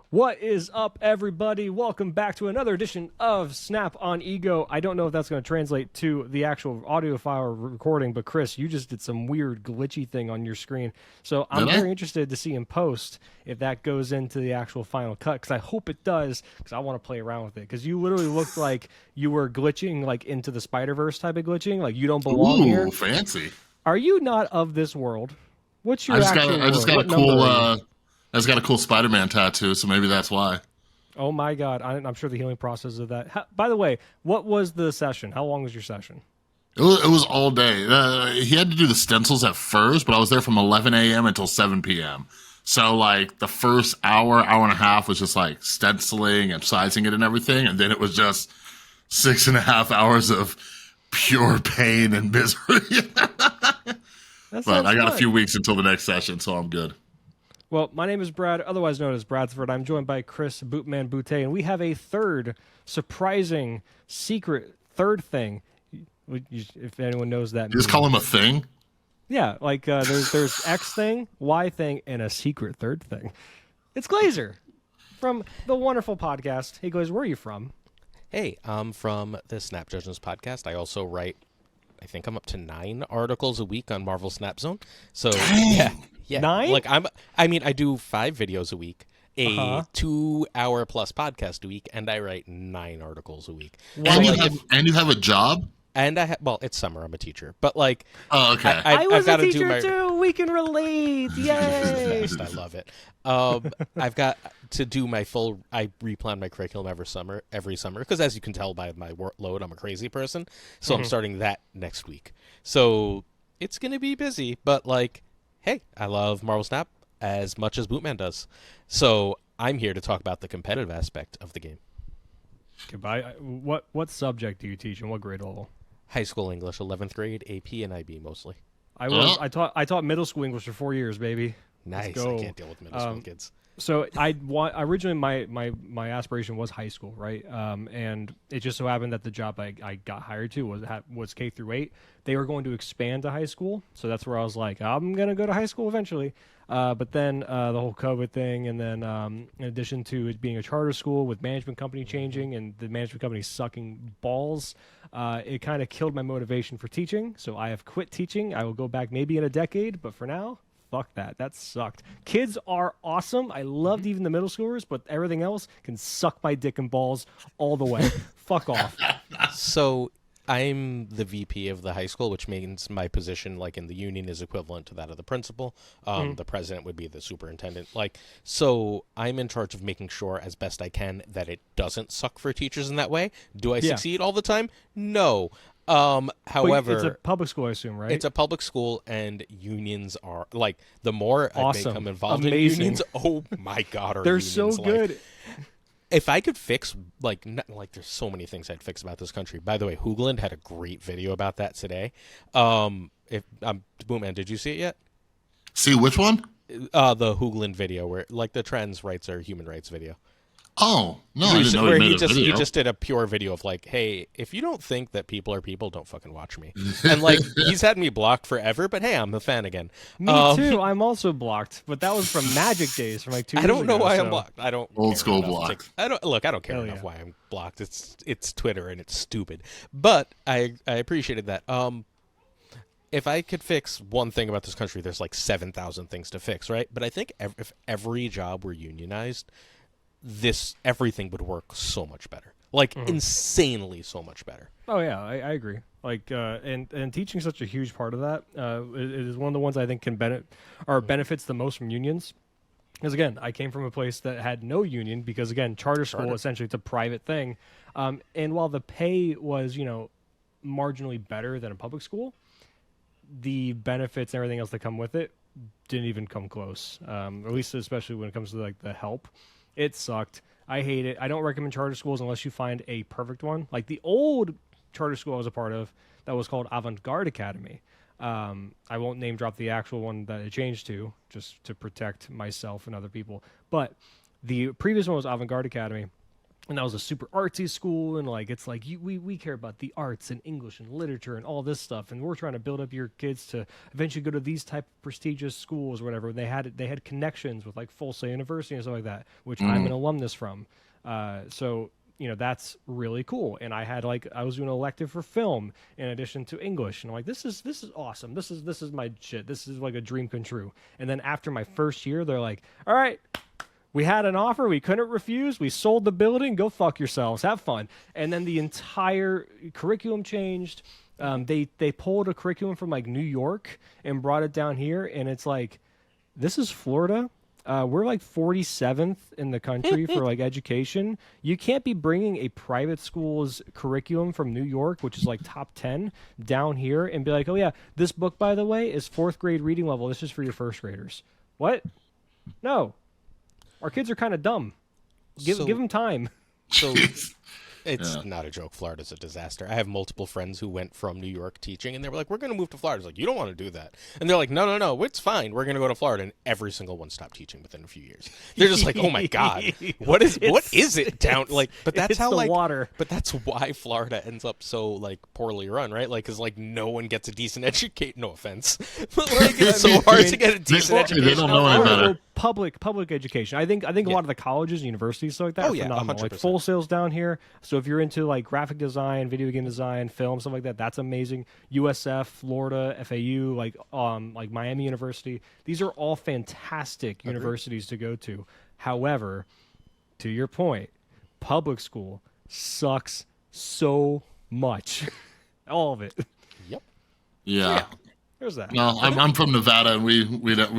What is up, everybody? Welcome back to another edition of Snap on Ego. I don't know if that's going to translate to the actual audio file recording, but Chris, you just did some weird glitchy thing on your screen. So I'm very interested to see in post if that goes into the actual final cut, because I hope it does, because I want to play around with it. Because you literally looked like you were glitching like into the Spider-Verse type of glitching, like you don't belong here. Fancy. Are you not of this world? What's your I world? just got a cool Spider-Man tattoo, so maybe that's why. Oh my God, I'm sure the healing process of that. By the way, what was the session? How long was your session? It was all day. He had to do the stencils at first, but I was there from 11 a.m. until 7 p.m. So like the first hour and a half was just like stenciling and sizing it and everything, and then it was just 6.5 hours of pure pain and misery. But I got a few weeks until the next session, so I'm good. Well, my name is Brad, otherwise known as Bradford. I'm joined by Chris Bootman Boutte, and we have a third surprising, secret third thing. If anyone knows that, you just call him a thing. Yeah, like there's X thing, Y thing, and a secret third thing. It's Glazer from the wonderful podcast. Hey, Glazer, where are you from? Hey, I'm from the Snap Judgements podcast. I also write, I think I'm up to 9 articles a week on Marvel Snap Zone. So yeah, 9? Like I do 5 videos a week, a 2-hour plus podcast a week, and I write 9 articles a week. And you have a job. And it's summer. I'm a teacher, but like, oh, okay. I was a teacher too. We can relate. Yay! I love it. I've got to do my full. I replan my curriculum every summer because, as you can tell by my workload, I'm a crazy person. So I'm starting that next week. So it's gonna be busy, but like, hey, I love Marvel Snap as much as Bootman does. So I'm here to talk about the competitive aspect of the game. Goodbye. What subject do you teach and what grade level? High school English, 11th grade, AP and IB mostly. I taught middle school English for 4 years, baby. Nice. I can't deal with middle school kids. So originally my aspiration was high school, right? And it just so happened that the job I got hired to was K through 8. They were going to expand to high school, so that's where I was like, I'm gonna go to high school eventually. But then the whole COVID thing, and then in addition to it being a charter school with management company changing and the management company sucking balls, it kind of killed my motivation for teaching. So I have quit teaching. I will go back maybe in a decade, but for now, fuck that. That sucked. Kids are awesome. I loved even the middle schoolers, but everything else can suck my dick and balls all the way. Fuck off. So I'm the VP of the high school, which means my position, like in the union, is equivalent to that of the principal. The president would be the superintendent. So I'm in charge of making sure, as best I can, that it doesn't suck for teachers in that way. Do I succeed all the time? No. However, it's a public school, I assume, right? It's a public school, and unions are like the more awesome. I become involved Amazing. in unions. Oh my God, they're so good. If I could fix, there's so many things I'd fix about this country. By the way, Hoogland had a great video about that today. Bootman, did you see it yet? See which one? The Hoogland video where, like, the trans rights or human rights video. Oh, no, I didn't know he made a video. He just did a pure video of like, hey, if you don't think that people are people, don't fucking watch me. And like, he's had me blocked forever, but hey, I'm a fan again. Me too. I'm also blocked, but that was from Magic Days from like 2 years ago. I don't know why I'm blocked. I don't old school block. I don't care enough why I'm blocked. It's Twitter and it's stupid. But I appreciated that. If I could fix one thing about this country, there's like 7,000 things to fix, right? But I think if every job were unionized, everything would work so much better, insanely so much better. Oh yeah, I agree. Like and teaching is such a huge part of that. It is one of the ones I think can benefits the most from unions. Because again, I came from a place that had no union because again, charter school essentially it's a private thing, and while the pay was marginally better than a public school, the benefits and everything else that come with it didn't even come close. At least especially when it comes to like the help. It sucked. I hate it. I don't recommend charter schools unless you find a perfect one. Like the old charter school I was a part of that was called Avant-Garde Academy. I won't name drop the actual one that it changed to, just to protect myself and other people. But the previous one was Avant-Garde Academy. and that was a super artsy school, and like it's like we care about the arts and English and literature and all this stuff, and we're trying to build up your kids to eventually go to these type of prestigious schools or whatever. They had connections with like Full Sail University and stuff like that, which I'm an alumnus from. So that's really cool. And I was doing an elective for film in addition to English, and I'm like, this is awesome. This is my shit. This is like a dream come true. And then after my first year, they're like, all right, we had an offer we couldn't refuse. We sold the building. Go fuck yourselves. Have fun. And then the entire curriculum changed. They pulled a curriculum from like New York and brought it down here. And it's like, this is Florida. We're like 47th in the country for like education. You can't be bringing a private school's curriculum from New York, which is like top 10, down here and be like, oh yeah, this book, by the way, is 4th grade reading level. This is for your first graders. What? No. Our kids are kind of dumb. Give them time. So it's not a joke. Florida's a disaster. I have multiple friends who went from New York teaching, and they were like, we're going to move to Florida. I was like, you don't want to do that. And they're like, no, it's fine. We're going to go to Florida. And every single one stopped teaching within a few years. They're just like, oh my God, what is it down? Like, but that's how like water. But that's why Florida ends up so like poorly run, right? Like, because like no one gets a decent education. No offense, but like it's so hard to get a decent education. They don't know any better. Public education. I think a lot of the colleges and universities stuff like that are phenomenal. 100%. Like Full Sail's down here. So if you're into like graphic design, video game design, film, stuff like that, that's amazing. USF, Florida, FAU, like Miami University. These are all fantastic universities to go to. However, to your point, public school sucks so much. All of it. Yep. Yeah. There's that. No, I'm from Nevada, and we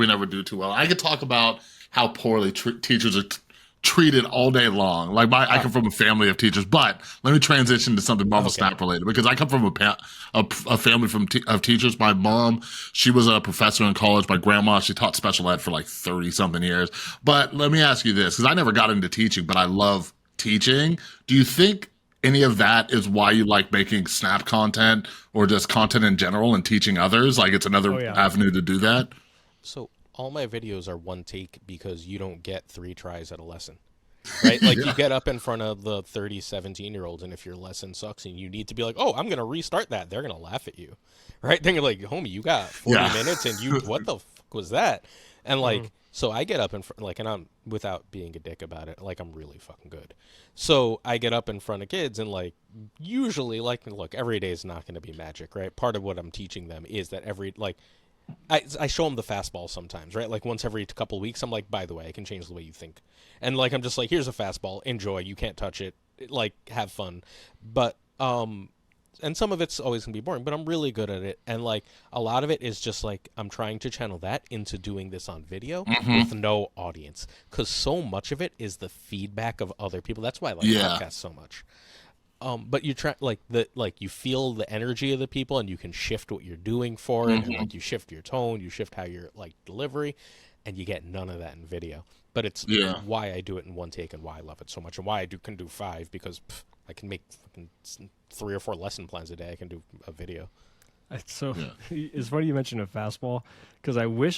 never do too well. I could talk about how poorly teachers are treated all day long. Like I come from a family of teachers, but let me transition to something Marvel Snap related, because I come from a family of teachers. My mom, she was a professor in college. My grandma, she taught special ed for like 30 something years. But let me ask you this, because I never got into teaching, but I love teaching. Do you think any of that is why you like making Snap content or just content in general and teaching others? Like it's another avenue to do that? So all my videos are one take because you don't get 3 tries at a lesson, right? Like you get up in front of the 30, 17-year-olds, and if your lesson sucks and you need to be like, oh, I'm going to restart that, they're going to laugh at you, right? Then you're like, homie, you got 40 minutes and you, what the fuck was that? And like, so I get up in front, like, and I'm, without being a dick about it, like I'm really fucking good. So I get up in front of kids and like, usually like, look, every day is not going to be magic, right? Part of what I'm teaching them is that I show them the fastball sometimes, right? Like once every couple of weeks, I'm like, by the way, I can change the way you think. And like, I'm just like, here's a fastball, enjoy, you can't touch it, like have fun. But, and some of it's always gonna be boring, but I'm really good at it. And like a lot of it is just like, I'm trying to channel that into doing this on video with no audience. Cause so much of it is the feedback of other people. That's why I like podcasts so much. But you try you feel the energy of the people, and you can shift what you're doing for it, and like you shift your tone, you shift how you're like delivery, and you get none of that in video. But it's why I do it in one take and why I love it so much, and why I can do 5, because I can make fucking 3 or 4 lesson plans a day. I can do a video. So it's funny you mentioned a fastball, because I wish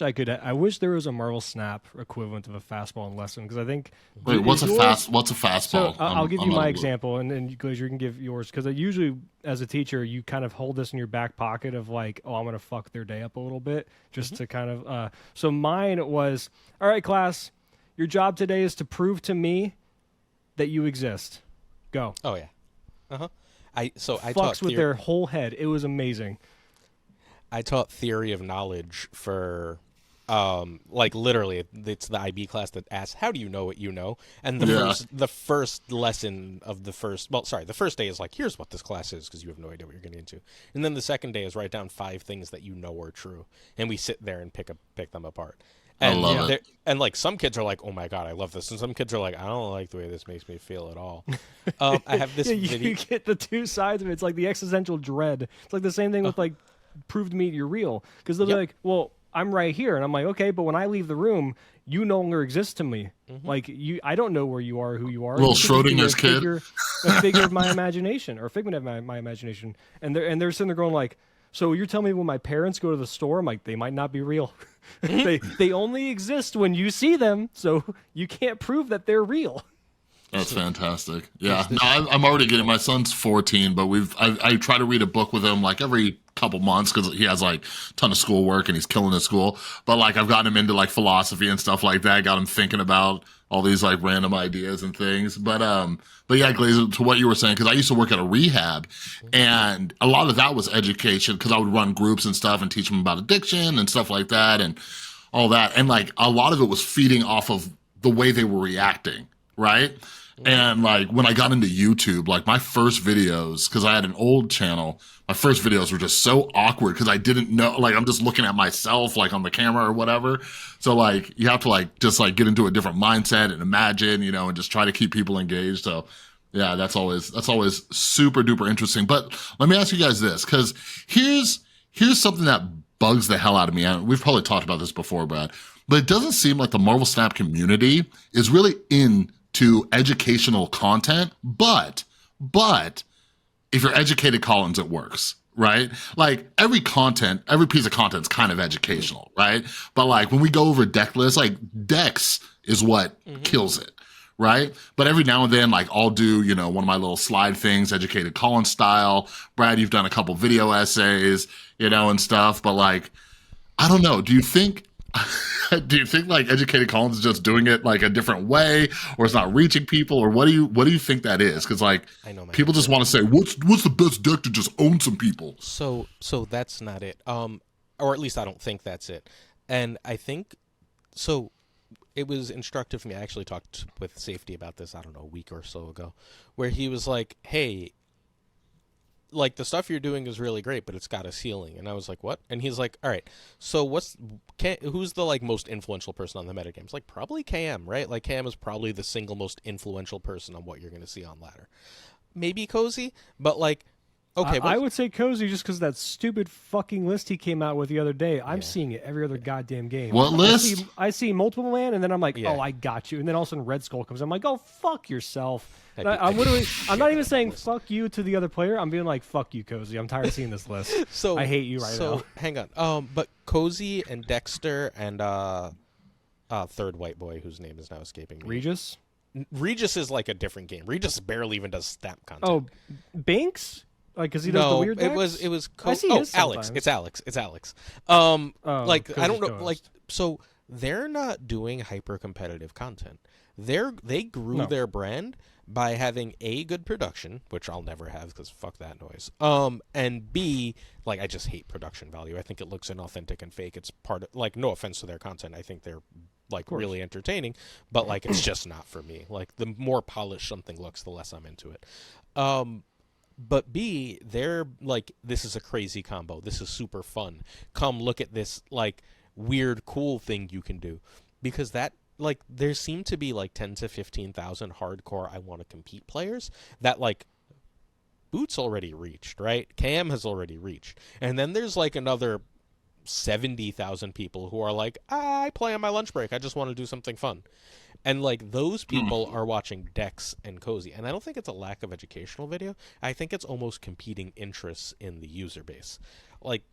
there was a Marvel Snap equivalent of a fastball in lesson, because I think. Wait, what's a fastball? So I'll give you my example, and then Glazer, you can give yours, because usually as a teacher you kind of hold this in your back pocket of like, oh, I'm gonna fuck their day up a little bit just to kind of. So mine was, all right, class, your job today is to prove to me that you exist. Go. Oh yeah. I fucks taught with their whole head. It was amazing. I taught theory of knowledge for, like literally, it's the IB class that asks, "How do you know what you know?" And the first lesson of the first day is like, "Here's what this class is," because you have no idea what you're getting into. And then the second day is write down 5 things that you know are true, and we sit there and pick them apart. And I love it. And like some kids are like, "Oh my God, I love this," and some kids are like, "I don't like the way this makes me feel at all." I have this video. You get the two sides of it. It's like the existential dread. It's like the same thing with like, prove to me you're real, because they'll be like, well, I'm right here, and I'm like, okay, but when I leave the room, you no longer exist to me. Like I don't know where you are, who you are. Little Schrodinger's kid, a figure of my imagination, or a figment of my imagination, and they're sitting there going like, so you're telling me when my parents go to the store, I'm like, they might not be real. they only exist when you see them, so you can't prove that they're real. That's fantastic. Yeah, no, I'm already getting. My son's 14, but I try to read a book with him like every couple months because he has like a ton of schoolwork and he's killing his school. But like I've gotten him into like philosophy and stuff like that. Got him thinking about all these like random ideas and things. But yeah, Glazer, to what you were saying, because I used to work at a rehab, and a lot of that was education because I would run groups and stuff and teach them about addiction and stuff like that and all that. And like a lot of it was feeding off of the way they were reacting, right? And like when I got into YouTube, like my first videos, because I had an old channel, my first videos were just so awkward because I didn't know, like I'm just looking at myself like on the camera or whatever. So like you have to like just like get into a different mindset and imagine, you know, and just try to keep people engaged. So yeah, that's always super duper interesting. But let me ask you guys this, because here's something that bugs the hell out of me. And we've probably talked about this before, Brad, but it doesn't seem like the Marvel Snap community is really into educational content, but if you're educated, Collins, it works, right? Like every piece of content is kind of educational, right? But like when we go over deck lists, like decks is what kills it, right? But every now and then, like I'll do, you know, one of my little slide things, educated Collins style. Brad, you've done a couple video essays, you know, and stuff. But like, I don't know. Do you think like educated Collins is just doing it like a different way, or it's not reaching people, or what do you think that is? Because like people just want to say what's the best deck to just own some people. So that's not it. Or at least I don't think that's it. And I think so. It was instructive for me. I actually talked with Safety about this, I don't know, a week or so ago, where he was like, hey, like the stuff you're doing is really great, but it's got a ceiling. And I was like, what? And he's like, all right, so who's the like most influential person on the metagames? Like probably KM, right? Like KM is probably the single most influential person on what you're going to see on ladder. Maybe Cozy, but like, okay. I would say Cozy just because that stupid fucking list he came out with the other day. I'm seeing it every other goddamn game. What list? I see multiple man, and then I'm like, oh, I got you. And then all of a sudden Red Skull comes. I'm like, oh, fuck yourself. I'm not even saying fuck you to the other player. I'm being like, fuck you, Cozy. I'm tired of seeing this list. So I hate you right now. So hang on. But Cozy and Dexter and third white boy whose name is now escaping me. Regis is like a different game. Regis barely even does stamp content. Oh, Banks? Like, because he does the weird decks? it was Alex. It's Alex. Like I don't know. Ghost. Like so, they're not doing hyper competitive content. They grew their brand by having A, good production, which I'll never have because fuck that noise. And B, like I just hate production value. I think it looks inauthentic and fake. It's part of, like, no offense to their content. I think they're like really entertaining, but like it's just not for me. Like the more polished something looks, the less I'm into it. But B, they're like, this is a crazy combo. This is super fun. Come look at this like weird, cool thing you can do. Because that, like, there seem to be like 10 to 15,000 hardcore I want to compete players that like Boots already reached, right? Cam has already reached. And then there's like another 70,000 people who are like, I play on my lunch break. I just want to do something fun. And like those people are watching Dex and Cozy. And I don't think it's a lack of educational video. I think it's almost competing interests in the user base. Like,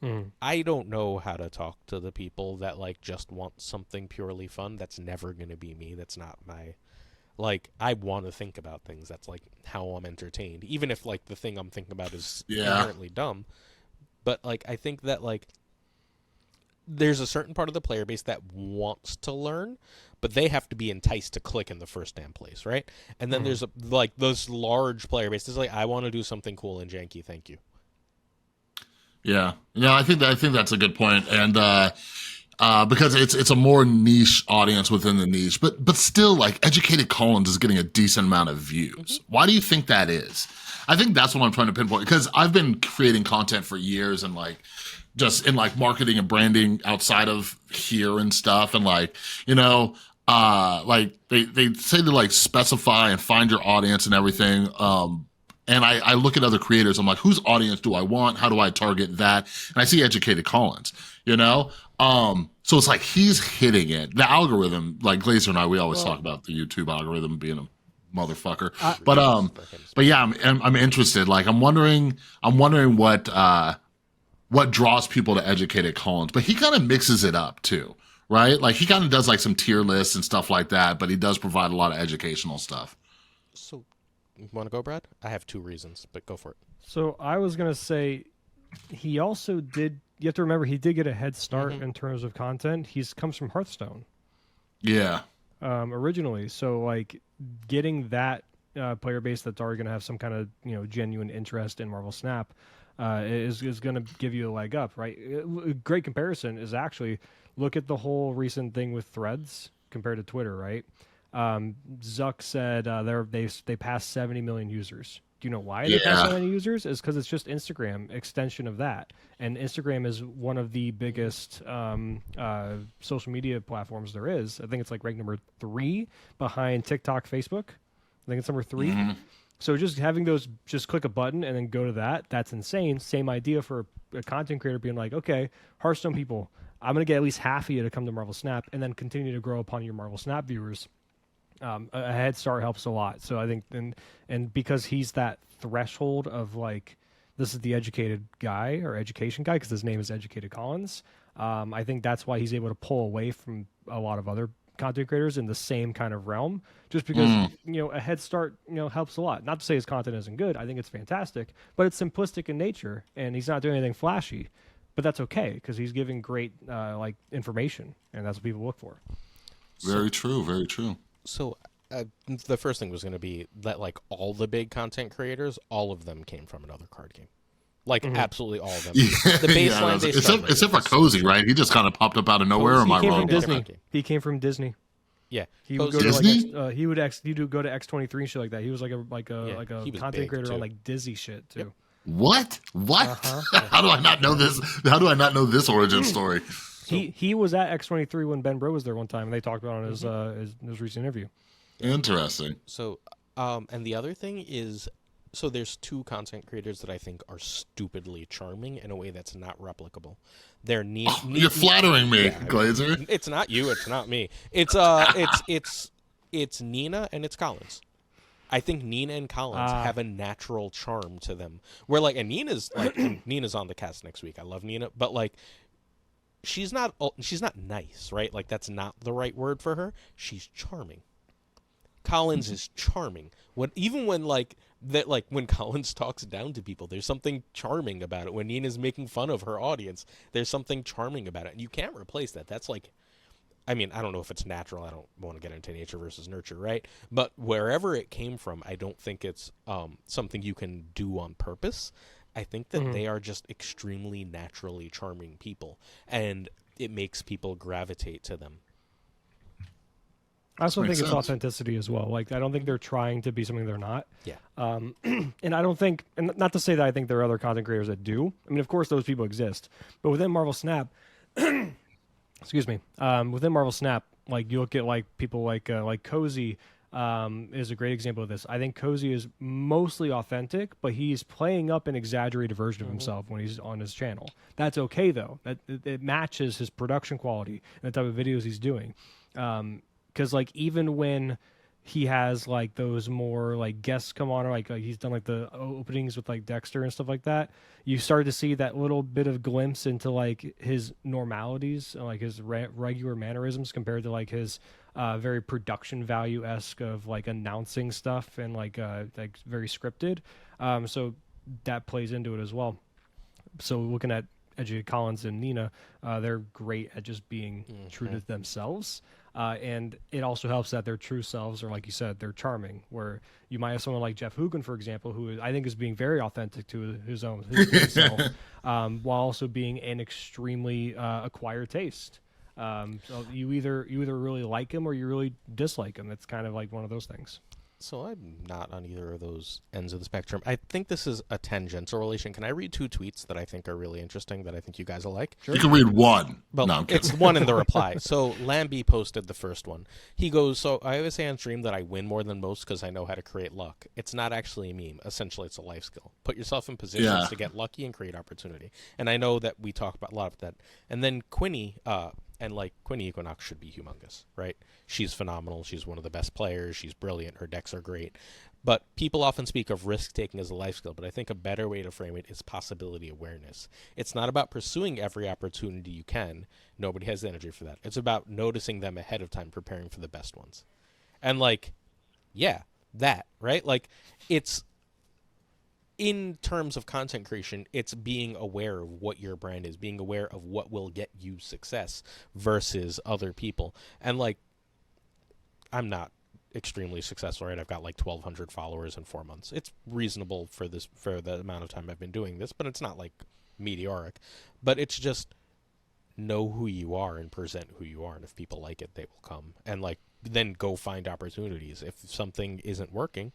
I don't know how to talk to the people that like just want something purely fun. That's never going to be me. That's not my, like, I want to think about things. That's like how I'm entertained. Even if like the thing I'm thinking about is inherently dumb. But like, I think that like, there's a certain part of the player base that wants to learn, but they have to be enticed to click in the first damn place, right? And then there's like those large player bases, like I want to do something cool and janky, thank you. Yeah, I think that's a good point, and because it's a more niche audience within the niche, but still, like educated Collins is getting a decent amount of views. Why do you think that is? I think that's what I'm trying to pinpoint, because I've been creating content for years and like just in like marketing and branding outside of here and stuff, and like, you know, like they say to like specify and find your audience and everything. And I look at other creators, I'm like, whose audience do I want? How do I target that? And I see educated Collins, you know? So it's like he's hitting it. The algorithm, like Glazer and I, we always talk about the YouTube algorithm being a motherfucker. But yeah, I'm interested. Like I'm wondering what draws people to educated Collins. But he kind of mixes it up too, right? Like he kind of does like some tier lists and stuff like that, but he does provide a lot of educational stuff. So, you want to go, Brad? I have 2 reasons, but go for it. So I was gonna say, he also did. You have to remember, he did get a head start in terms of content. He's comes from Hearthstone. Yeah. Originally, so like getting that player base that's already going to have some kind of genuine interest in Marvel Snap is going to give you a leg up, right? A great comparison is actually look at the whole recent thing with Threads compared to Twitter, right? Zuck said they passed 70 million users. Do you know why they passed so many users? Is because it's just Instagram extension of that, and Instagram is one of the biggest social media platforms there is. I think it's like ranked number 3 behind TikTok, Facebook. I think it's number 3. Mm-hmm. So just having those, just click a button and then go to that. That's insane. Same idea for a content creator being like, okay, Hearthstone people, I'm gonna get at least half of you to come to Marvel Snap, and then continue to grow upon your Marvel Snap viewers. A head start helps a lot. So I think, and because he's that threshold of like, this is the educated guy or education guy, because his name is Educated Collins. I think that's why he's able to pull away from a lot of other content creators in the same kind of realm, just because a head start helps a lot. Not to say his content isn't good. I think it's fantastic, but it's simplistic in nature, and he's not doing anything flashy. But that's okay, because he's giving great like information, and that's what people look for. Very true. Very true. So the first thing was going to be that like all the big content creators, all of them came from another card game. Like absolutely all of them. Yeah, The baseline they started except for Cozy, right? He just kind of popped up out of nowhere. Am I He came wrong? from Disney. He came from Disney. Yeah, he would go Disney? to like he would go to X23 and shit like that. He was like a content creator on like Dizzy shit too. Yep. What? How do I not know this? How do I not know this origin story? He was at X23 when Ben Bro was there one time, and they talked about it on his recent interview. Interesting. So, and the other thing is, so there's 2 content creators that I think are stupidly charming in a way that's not replicable. They're you're flattering me, Glazer. It's not you. It's not me. It's Nina and it's Collins. I think Nina and Collins have a natural charm to them. Where like, and Nina's on the cast next week. I love Nina, but like, she's not nice, right? Like that's not the right word for her. She's charming. Collins is charming. Even when when Collins talks down to people, there's something charming about it. When Nina's making fun of her audience, there's something charming about it. And you can't replace that. That's like, I mean, I don't know if it's natural. I don't want to get into nature versus nurture, right? But wherever it came from, I don't think it's something you can do on purpose. I think that they are just extremely naturally charming people, and it makes people gravitate to them. I also think it's authenticity as well. Like, I don't think they're trying to be something they're not. Yeah. And I don't think, and not to say that I think there are other content creators that do. I mean, of course, those people exist. But within Marvel Snap, excuse me, within Marvel Snap, like you look at like people like Cozy is a great example of this. I think Cozy is mostly authentic, but he's playing up an exaggerated version of himself when he's on his channel. That's okay though. That it matches his production quality and the type of videos he's doing. Because like even when he has like those more like guests come on, or like he's done like the openings with like Dexter and stuff like that, you start to see that little bit of glimpse into like his normalities, like his regular mannerisms compared to like his very production value-esque of like announcing stuff and like very scripted. So that plays into it as well. So looking at Educated Collins and Nina, they're great at just being true to themselves. And it also helps that their true selves are, like you said, they're charming. Where you might have someone like Jeff Hoogan, for example, who I think is being very authentic to his own self, while also being an extremely acquired taste. So you either really like him or you really dislike him. It's kind of like one of those things. So I'm not on either of those ends of the spectrum. I think this is a tangential relation. Can I read 2 tweets that I think are really interesting that I think you guys will like? Sure. You can read one. Well, no, it's one in the reply. So Lambie posted the first one. He goes, so I always say on stream that I win more than most because I know how to create luck. It's not actually a meme. Essentially, it's a life skill. Put yourself in positions to get lucky and create opportunity. And I know that we talk about a lot of that. And then Quinny, and like Quinny Equinox should be humongous, right? She's phenomenal. She's one of the best players. She's brilliant. Her decks are great. But people often speak of risk-taking as a life skill, but I think a better way to frame it is possibility awareness. It's not about pursuing every opportunity you can. Nobody has the energy for that. It's about noticing them ahead of time, preparing for the best ones. And like, yeah, that, right? Like, it's in terms of content creation, it's being aware of what your brand is, being aware of what will get you success versus other people. And like, I'm not extremely successful, right? I've got like 1,200 followers in 4 months. It's reasonable for the amount of time I've been doing this, but it's not like meteoric. But it's just know who you are and present who you are, and if people like it, they will come. And like, then go find opportunities. If something isn't working,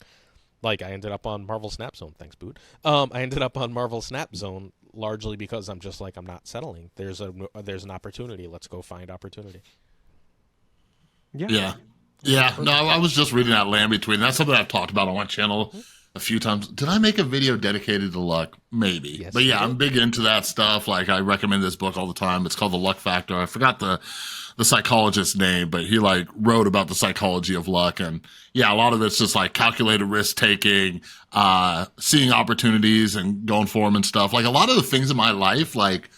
like I ended up on Marvel Snap Zone. Thanks, Boot. I ended up on Marvel Snap Zone largely because I'm just like, I'm not settling. There's an opportunity. Let's go find opportunity. Yeah. No, I was just reading that land between. That's something I've talked about on my channel a few times. Did I make a video dedicated to luck? Maybe. Yes, but yeah, you did. I'm big into that stuff. Like, I recommend this book all the time. It's called The Luck Factor. I forgot the psychologist's name, but he like wrote about the psychology of luck. And yeah, a lot of it's just like calculated risk taking, seeing opportunities and going for them and stuff. Like, a lot of the things in my life, like,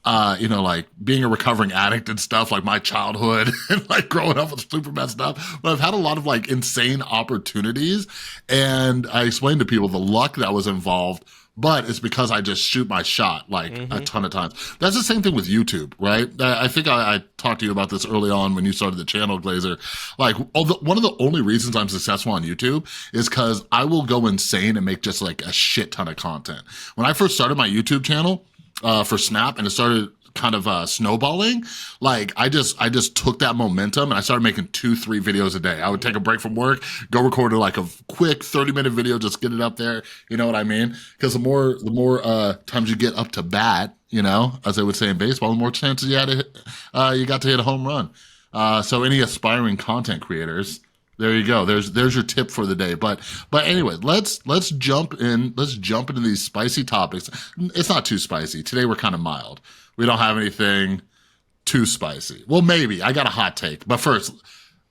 like being a recovering addict and stuff, like my childhood and like growing up with super bad stuff. But I've had a lot of like insane opportunities, and I explained to people the luck that was involved, but it's because I just shoot my shot like a ton of times. That's the same thing with YouTube, right? I think I talked to you about this early on when you started the channel, Glazer. Like, one of the only reasons I'm successful on YouTube is because I will go insane and make just like a shit ton of content. When I first started my YouTube channel, for Snap, and it started kind of snowballing, like I just took that momentum and I started making 2-3 videos a day. I would take a break from work, go record like a quick 30-minute video, just get it up there. You know what I mean? Because the more times you get up to bat, as they would say in baseball, the more chances you got to hit a home run. So any aspiring content creators, there you go. There's your tip for the day. But anyway, let's jump in. Let's jump into these spicy topics. It's not too spicy. Today we're kind of mild. We don't have anything too spicy. Well, maybe. I got a hot take. But first,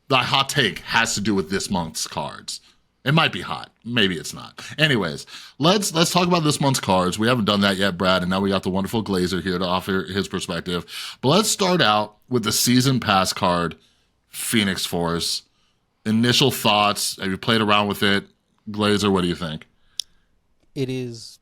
the hot take has to do with this month's cards. It might be hot. Maybe it's not. Anyways, let's talk about this month's cards. We haven't done that yet, Brad, and now we got the wonderful Glazer here to offer his perspective. But let's start out with the season pass card, Phoenix Force. Initial thoughts. Have you played around with it? Glazer, what do you think? It is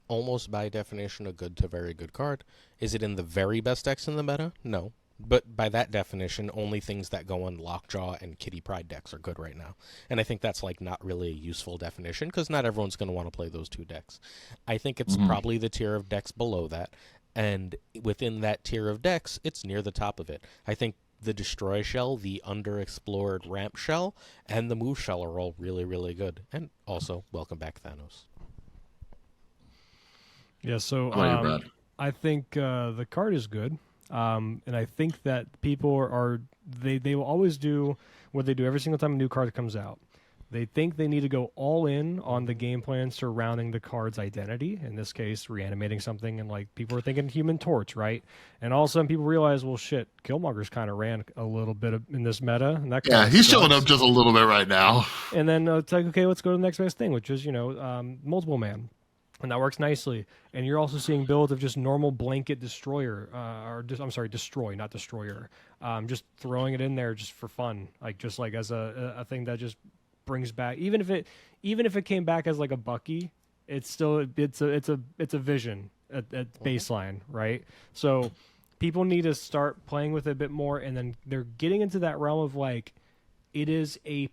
almost by definition a good to very good card. Is it in the very best decks in the meta? No. But by that definition, only things that go on Lockjaw and Kitty Pryde decks are good right now. And I think that's like not really a useful definition because not everyone's going to want to play those two decks. I think it's probably the tier of decks below that. And within that tier of decks, it's near the top of it. I think the Destroy Shell, the underexplored Ramp Shell, and the Move Shell are all really, really good. And also, welcome back, Thanos. Yeah, so I think the card is good. And I think that people they will always do what they do every single time a new card comes out. They think they need to go all in on the game plan surrounding the card's identity. In this case, reanimating something, and like people are thinking Human Torch, right? And all of a sudden, people realize, well, shit, Killmonger's kind of ran a little bit in this meta, and that he's showing up just a little bit right now. And then it's like, okay, let's go to the next best thing, which is multiple man. And that works nicely. And you're also seeing builds of just normal blanket destroyer, destroy, not destroyer. Just throwing it in there just for fun, just as a thing that just brings back. Even if it came back as like a Bucky, it's still it's a vision at baseline, right? So people need to start playing with it a bit more, and then they're getting into that realm of like it is a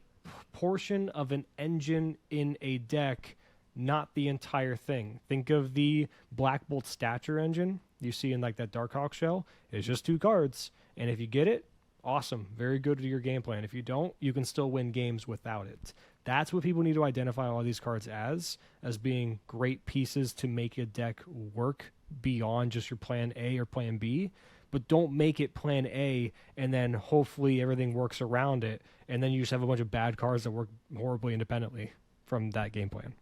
portion of an engine in a deck, not the entire thing. Think of the Black Bolt Stature engine you see in like that Darkhawk shell. It's just 2 cards, and if you get it, awesome, very good to your game plan. If you don't, you can still win games without it. That's what people need to identify all these cards as being great pieces to make a deck work beyond just your plan A or plan B. But don't make it plan A and then hopefully everything works around it, and then you just have a bunch of bad cards that work horribly independently from that game plan.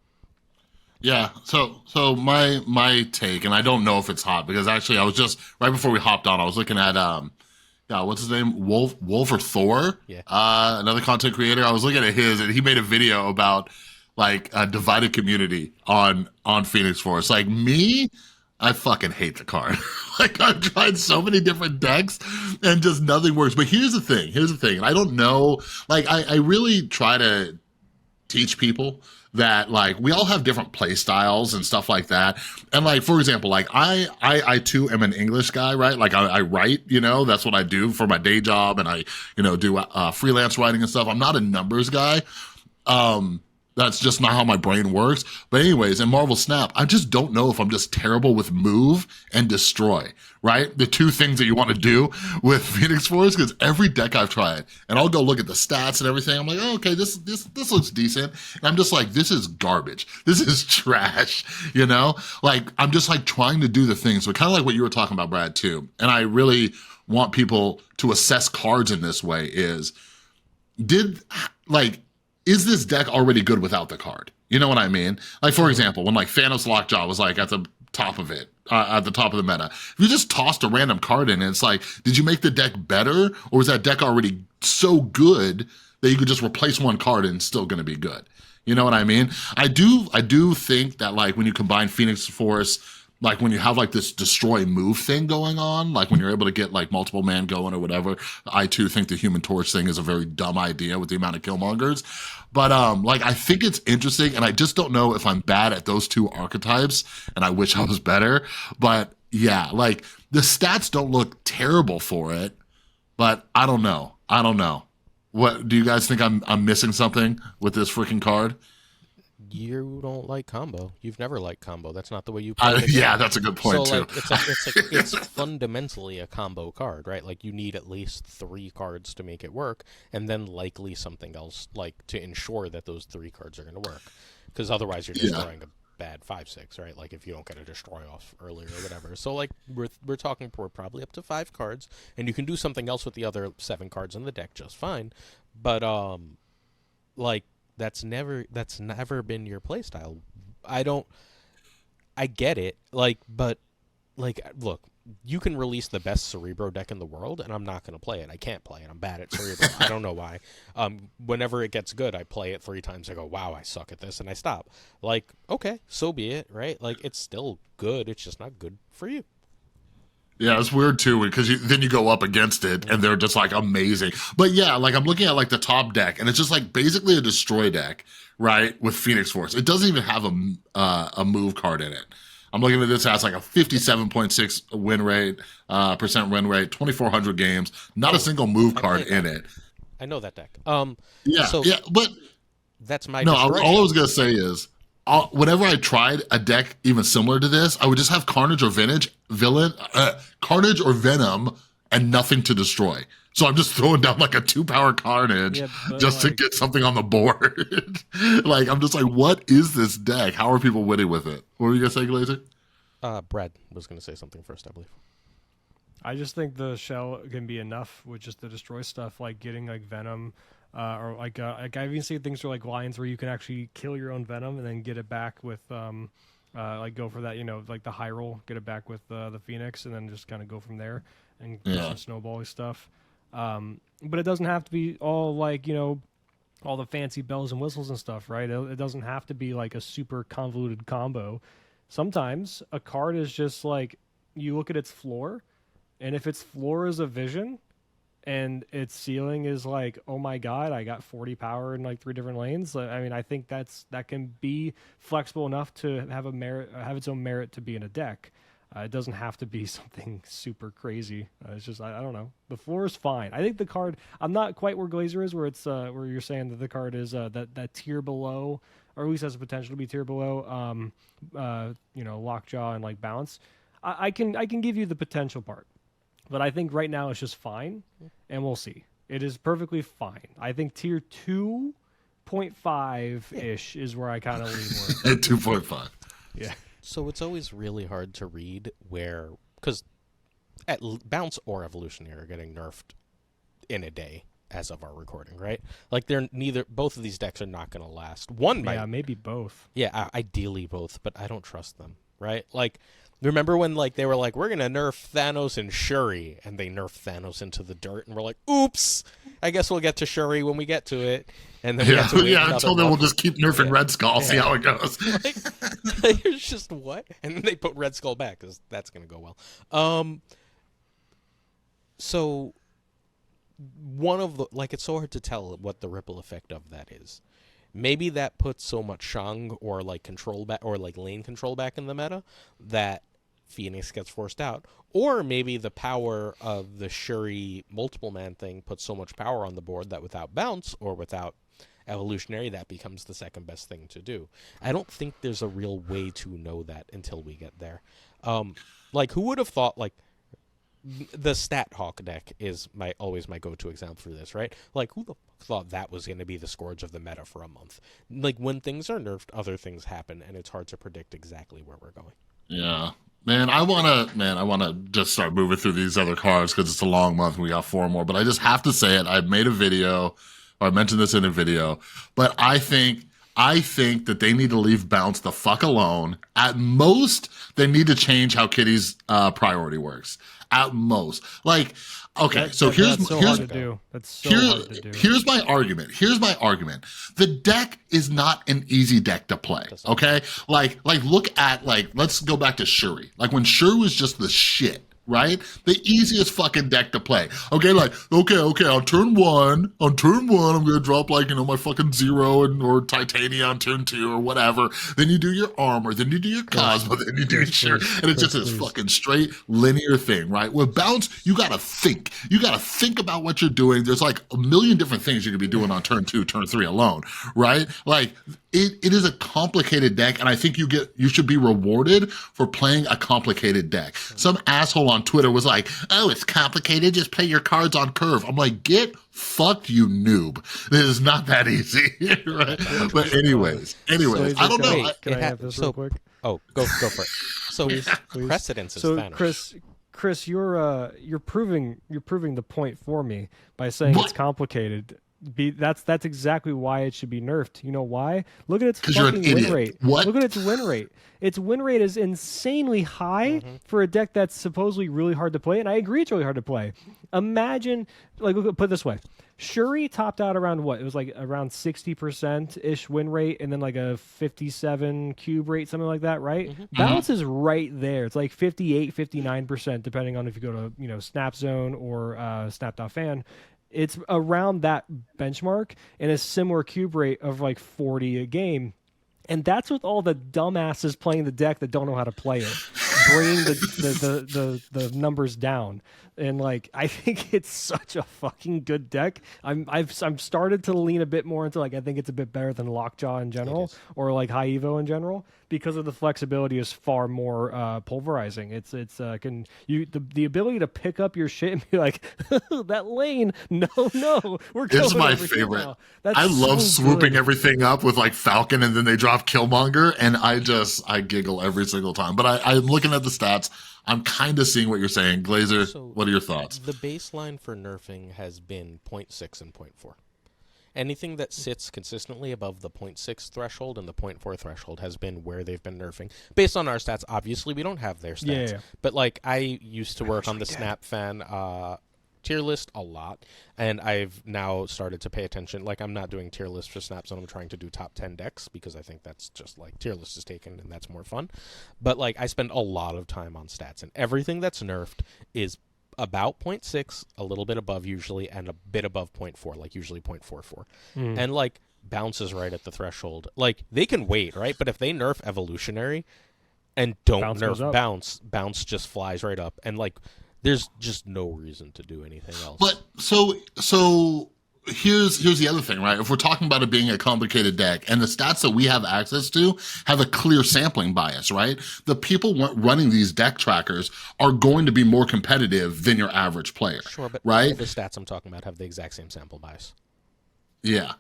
Yeah, so my take, and I don't know if it's hot because actually I was just right before we hopped on, I was looking at what's his name, Wolf or Thor, another content creator. I was looking at his, and he made a video about like a divided community on Phoenix Force. Like me, I fucking hate the card. Like I've tried so many different decks and just nothing works. But here's the thing, and I don't know. Like I really try to teach people that like we all have different play styles and stuff like that. And like, for example, like I too am an English guy, right? Like I write, you know, that's what I do for my day job. And I, you know, do freelance writing and stuff. I'm not a numbers guy. That's just not how my brain works. But anyways, in Marvel Snap, I just don't know if I'm just terrible with move and destroy, right? The two things that you want to do with Phoenix Force, because every deck I've tried, and I'll go look at the stats and everything. I'm like, oh, okay, this looks decent. And I'm just like, this is garbage. This is trash, you know? Like, I'm just like trying to do the things. So kind of like what you were talking about, Brad, too. And I really want people to assess cards in this way is, is this deck already good without the card? You know what I mean? Like, for example, when like Thanos Lockjaw was like at the top of it, at the top of the meta, if you just tossed a random card in, it's like, did you make the deck better? Or was that deck already so good that you could just replace one card and it's still going to be good? You know what I mean? I do think that like when you combine Phoenix Force, like when you have like this destroy move thing going on, like when you're able to get like multiple man going or whatever, I too think the Human Torch thing is a very dumb idea with the amount of Killmongers. But like I think it's interesting, and I just don't know if I'm bad at those two archetypes, and I wish I was better. But yeah, like the stats don't look terrible for it, but I don't know. What do you guys think? I'm missing something with this freaking card? You don't like combo. You've never liked combo. That's not the way you play it. Yeah, that's a good point so, too. Like, it's fundamentally a combo card, right? Like you need at least 3 cards to make it work, and then likely something else, like to ensure that those 3 cards are going to work. Because otherwise, you're destroying a bad 5/6, right? Like if you don't get a destroy off earlier or whatever. So like we're talking for probably up to 5 cards, and you can do something else with the other 7 cards in the deck just fine. But like. That's never been your playstyle. I get it. Like, but like, look, you can release the best Cerebro deck in the world, and I'm not going to play it. I can't play it. I'm bad at Cerebro. I don't know why. Whenever it gets good, I play it 3 times. I go, wow, I suck at this, and I stop. Like, okay, so be it, right? Like, it's still good. It's just not good for you. Yeah, it's weird too because then you go up against it and they're just like amazing. But yeah, like I'm looking at like the top deck and it's just like basically a destroy deck, right? With Phoenix Force. It doesn't even have a move card in it. I'm looking at this as like a 57.6 win rate, percent win rate, 2,400 games, not a single move card in it. I know that deck. Yeah, but that's my all I was gonna say is. Whenever I tried a deck even similar to this, I would just have Carnage or Carnage or Venom, and nothing to destroy. So I'm just throwing down like a 2-power Carnage just to get something on the board. Like I'm just like, what is this deck? How are people winning with it? What were you gonna say, Glazer? Brad was gonna say something first, I believe. I just think the shell can be enough with just the destroy stuff, like getting like Venom. Or like I've even seen things for like lines where you can actually kill your own Venom and then get it back with like go for that, you know, like the high roll, get it back with the Phoenix, and then just kind of go from there and do some snowbally stuff. But it doesn't have to be all like, you know, all the fancy bells and whistles and stuff, right? It doesn't have to be like a super convoluted combo. Sometimes a card is just like you look at its floor, and if its floor is a vision. And its ceiling is like, oh my god, I got 40 power in like 3 different lanes. I mean, I think that can be flexible enough to have have its own merit to be in a deck. It doesn't have to be something super crazy. It's just I don't know. The floor is fine. I think the card. I'm not quite where Glazer is, where it's where you're saying that the card is that tier below, or at least has the potential to be tier below. You know, Lockjaw and like Bounce. I can give you the potential part. But I think right now it's just fine, and we'll see. It is perfectly fine. I think tier 2.5-ish is where I kind of lean. At 2.5. Yeah. So it's always really hard to read where, because Bounce or Evolutionary are getting nerfed in a day as of our recording, right? Like both of these decks are not going to last. One might. Yeah, maybe both. Yeah, ideally both, but I don't trust them, right? Like, remember when like they were like, we're gonna nerf Thanos and Shuri, and they nerfed Thanos into the dirt, and we're like, oops, I guess we'll get to Shuri when we get to it, and then we have to wait until then we'll just keep nerfing Red Skull, see how it goes. like, it's just what, and then they put Red Skull back because that's gonna go well. So one of the it's so hard to tell what the ripple effect of that is, maybe that puts so much Shang or like control back or like lane control back in the meta that Phoenix gets forced out. Or maybe the power of the Shuri multiple man thing puts so much power on the board that without bounce or without evolutionary, that becomes the second best thing to do. I don't think there's a real way to know that until we get there. Like, who would have thought, like, the Stat Hawk deck is always my go-to example for this, right? Like, who the fuck thought that was going to be the scourge of the meta for a month? Like, when things are nerfed, other things happen, and it's hard to predict exactly where we're going. Yeah. Man, I wanna just start moving through these other cards because it's a long month and we got 4 more. But I just have to say it. I made a video, or I mentioned this in a video, but I think that they need to leave bounce the fuck alone. At most, they need to change how Kitty's priority works. At most, like, okay, That's so hard to do. That's so hard to do. Here's my argument. The deck is not an easy deck to play. Okay, like look at, like, let's go back to Shuri. Like, when Shuri was just the shit. Right? The easiest fucking deck to play. Okay, like, okay, on turn one, I'm gonna drop, like, you know, my fucking Zero or Titania on turn 2 or whatever. Then you do your armor, then you do your Cosmo, then you do your shirt, and it's just this fucking straight linear thing, right? With bounce, you gotta think. You gotta think about what you're doing. There's like a million different things you could be doing on turn 2, turn 3 alone, right? Like, it is a complicated deck, and I think you should be rewarded for playing a complicated deck. Some asshole on Twitter was like, oh, it's complicated, just play your cards on curve. I'm like, get fucked, you noob. It is not that easy, right? But anyways, I don't know. Can I have this real quick? Oh, go for it. So Please. precedence is So vanished. Chris, you're proving the point for me by saying What? it's complicated. That's exactly why it should be nerfed. You know why? Look at its 'Cause you're an fucking win idiot. rate. What? Look at its win rate. Its win rate is insanely high for a deck that's supposedly really hard to play, and I agree it's really hard to play. Imagine, like, put it this way. Shuri topped out around what? It was like around 60%-ish win rate, and then like a 57 cube rate, something like that, right? Bounce is right there. It's like 58, 59%, depending on if you go to, you know, Snap Zone or Snap.fan. It's around that benchmark and a similar cube rate of like 40 a game. And that's with all the dumbasses playing the deck that don't know how to play it, bringing the numbers down. And, like, I think it's such a fucking good deck. I've started to lean a bit more into, like, I think it's a bit better than Lockjaw in general, or like High Evo in general, because of the flexibility is far more pulverizing. The ability to pick up your shit and be like, that lane, no, we're going This is my over here favorite. now. That's I love so swooping good. everything up with, like, Falcon, and then they drop Killmonger, and I giggle every single time. But I'm looking at the stats. I'm kind of seeing what you're saying. Glazer, So what are your thoughts? the baseline for nerfing has been 0.6 and 0.4. Anything that sits consistently above the 0.6 threshold and the 0.4 threshold has been where they've been nerfing. Based on our stats, obviously we don't have their stats. Yeah. But, like, I used to work on the Snap fan tier list a lot, and I've now started to pay attention. Like, I'm not doing tier lists for Snap Zone. I'm trying to do top 10 decks because I think that's just, like, tier list is taken and that's more fun. But, like, I spend a lot of time on stats, and everything that's nerfed is about 0.6, a little bit above usually, and a bit above 0.4, like usually 0.44. And, like, bounce is right at the threshold. Like, they can wait, right? But if they nerf evolutionary and don't Bounce goes nerf up. bounce just flies right up. And, like, there's just no reason to do anything else. But so here's the other thing, right? If we're talking about it being a complicated deck, and the stats that we have access to have a clear sampling bias, right? The people running these deck trackers are going to be more competitive than your average player. Sure, but right? all the stats I'm talking about have the exact same sample bias. Yeah.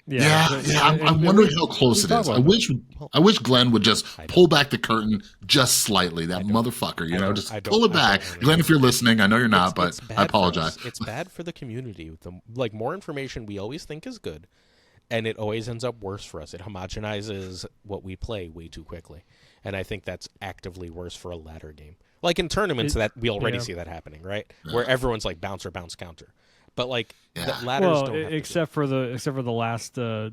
Yeah, I'm wondering how close it is. I wish Glenn would just pull back the curtain just slightly. That motherfucker, just pull it back. Glenn, if you're listening, I know you're not, but I apologize. It's bad for the community. Like, more information we always think is good, and it always ends up worse for us. It homogenizes what we play way too quickly, and I think that's actively worse for a ladder game. Like in tournaments, that we already see that happening, right? Yeah. Where everyone's like bounce or bounce counter. But like the ladders don't have except for the last I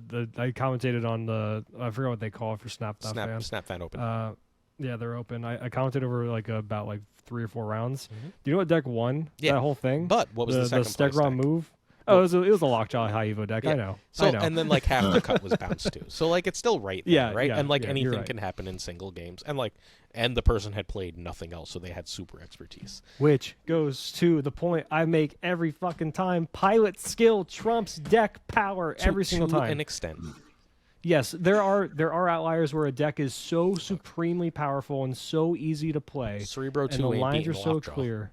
commentated on the I forgot what they call it for Snap Fan Open. Yeah, they're open. I commented over about 3 or 4 rounds. Do you know what deck won that whole thing? But what was the second place Stegron deck? move? Oh, it was a Lockjaw High Evo deck. Yeah. I know. So I know. and then like half the cut was bounce too. So like it's still right there, Yeah, right? yeah, And like yeah, you're anything right. can happen in single games. And the person had played nothing else, so they had super expertise. Which goes to the point I make every fucking time: pilot skill trumps deck power every single To time. an extent. Yes, there are outliers where a deck is so supremely powerful and so easy to play, Cerebro and 2 the ain't lines beating are so Lockjaw. clear.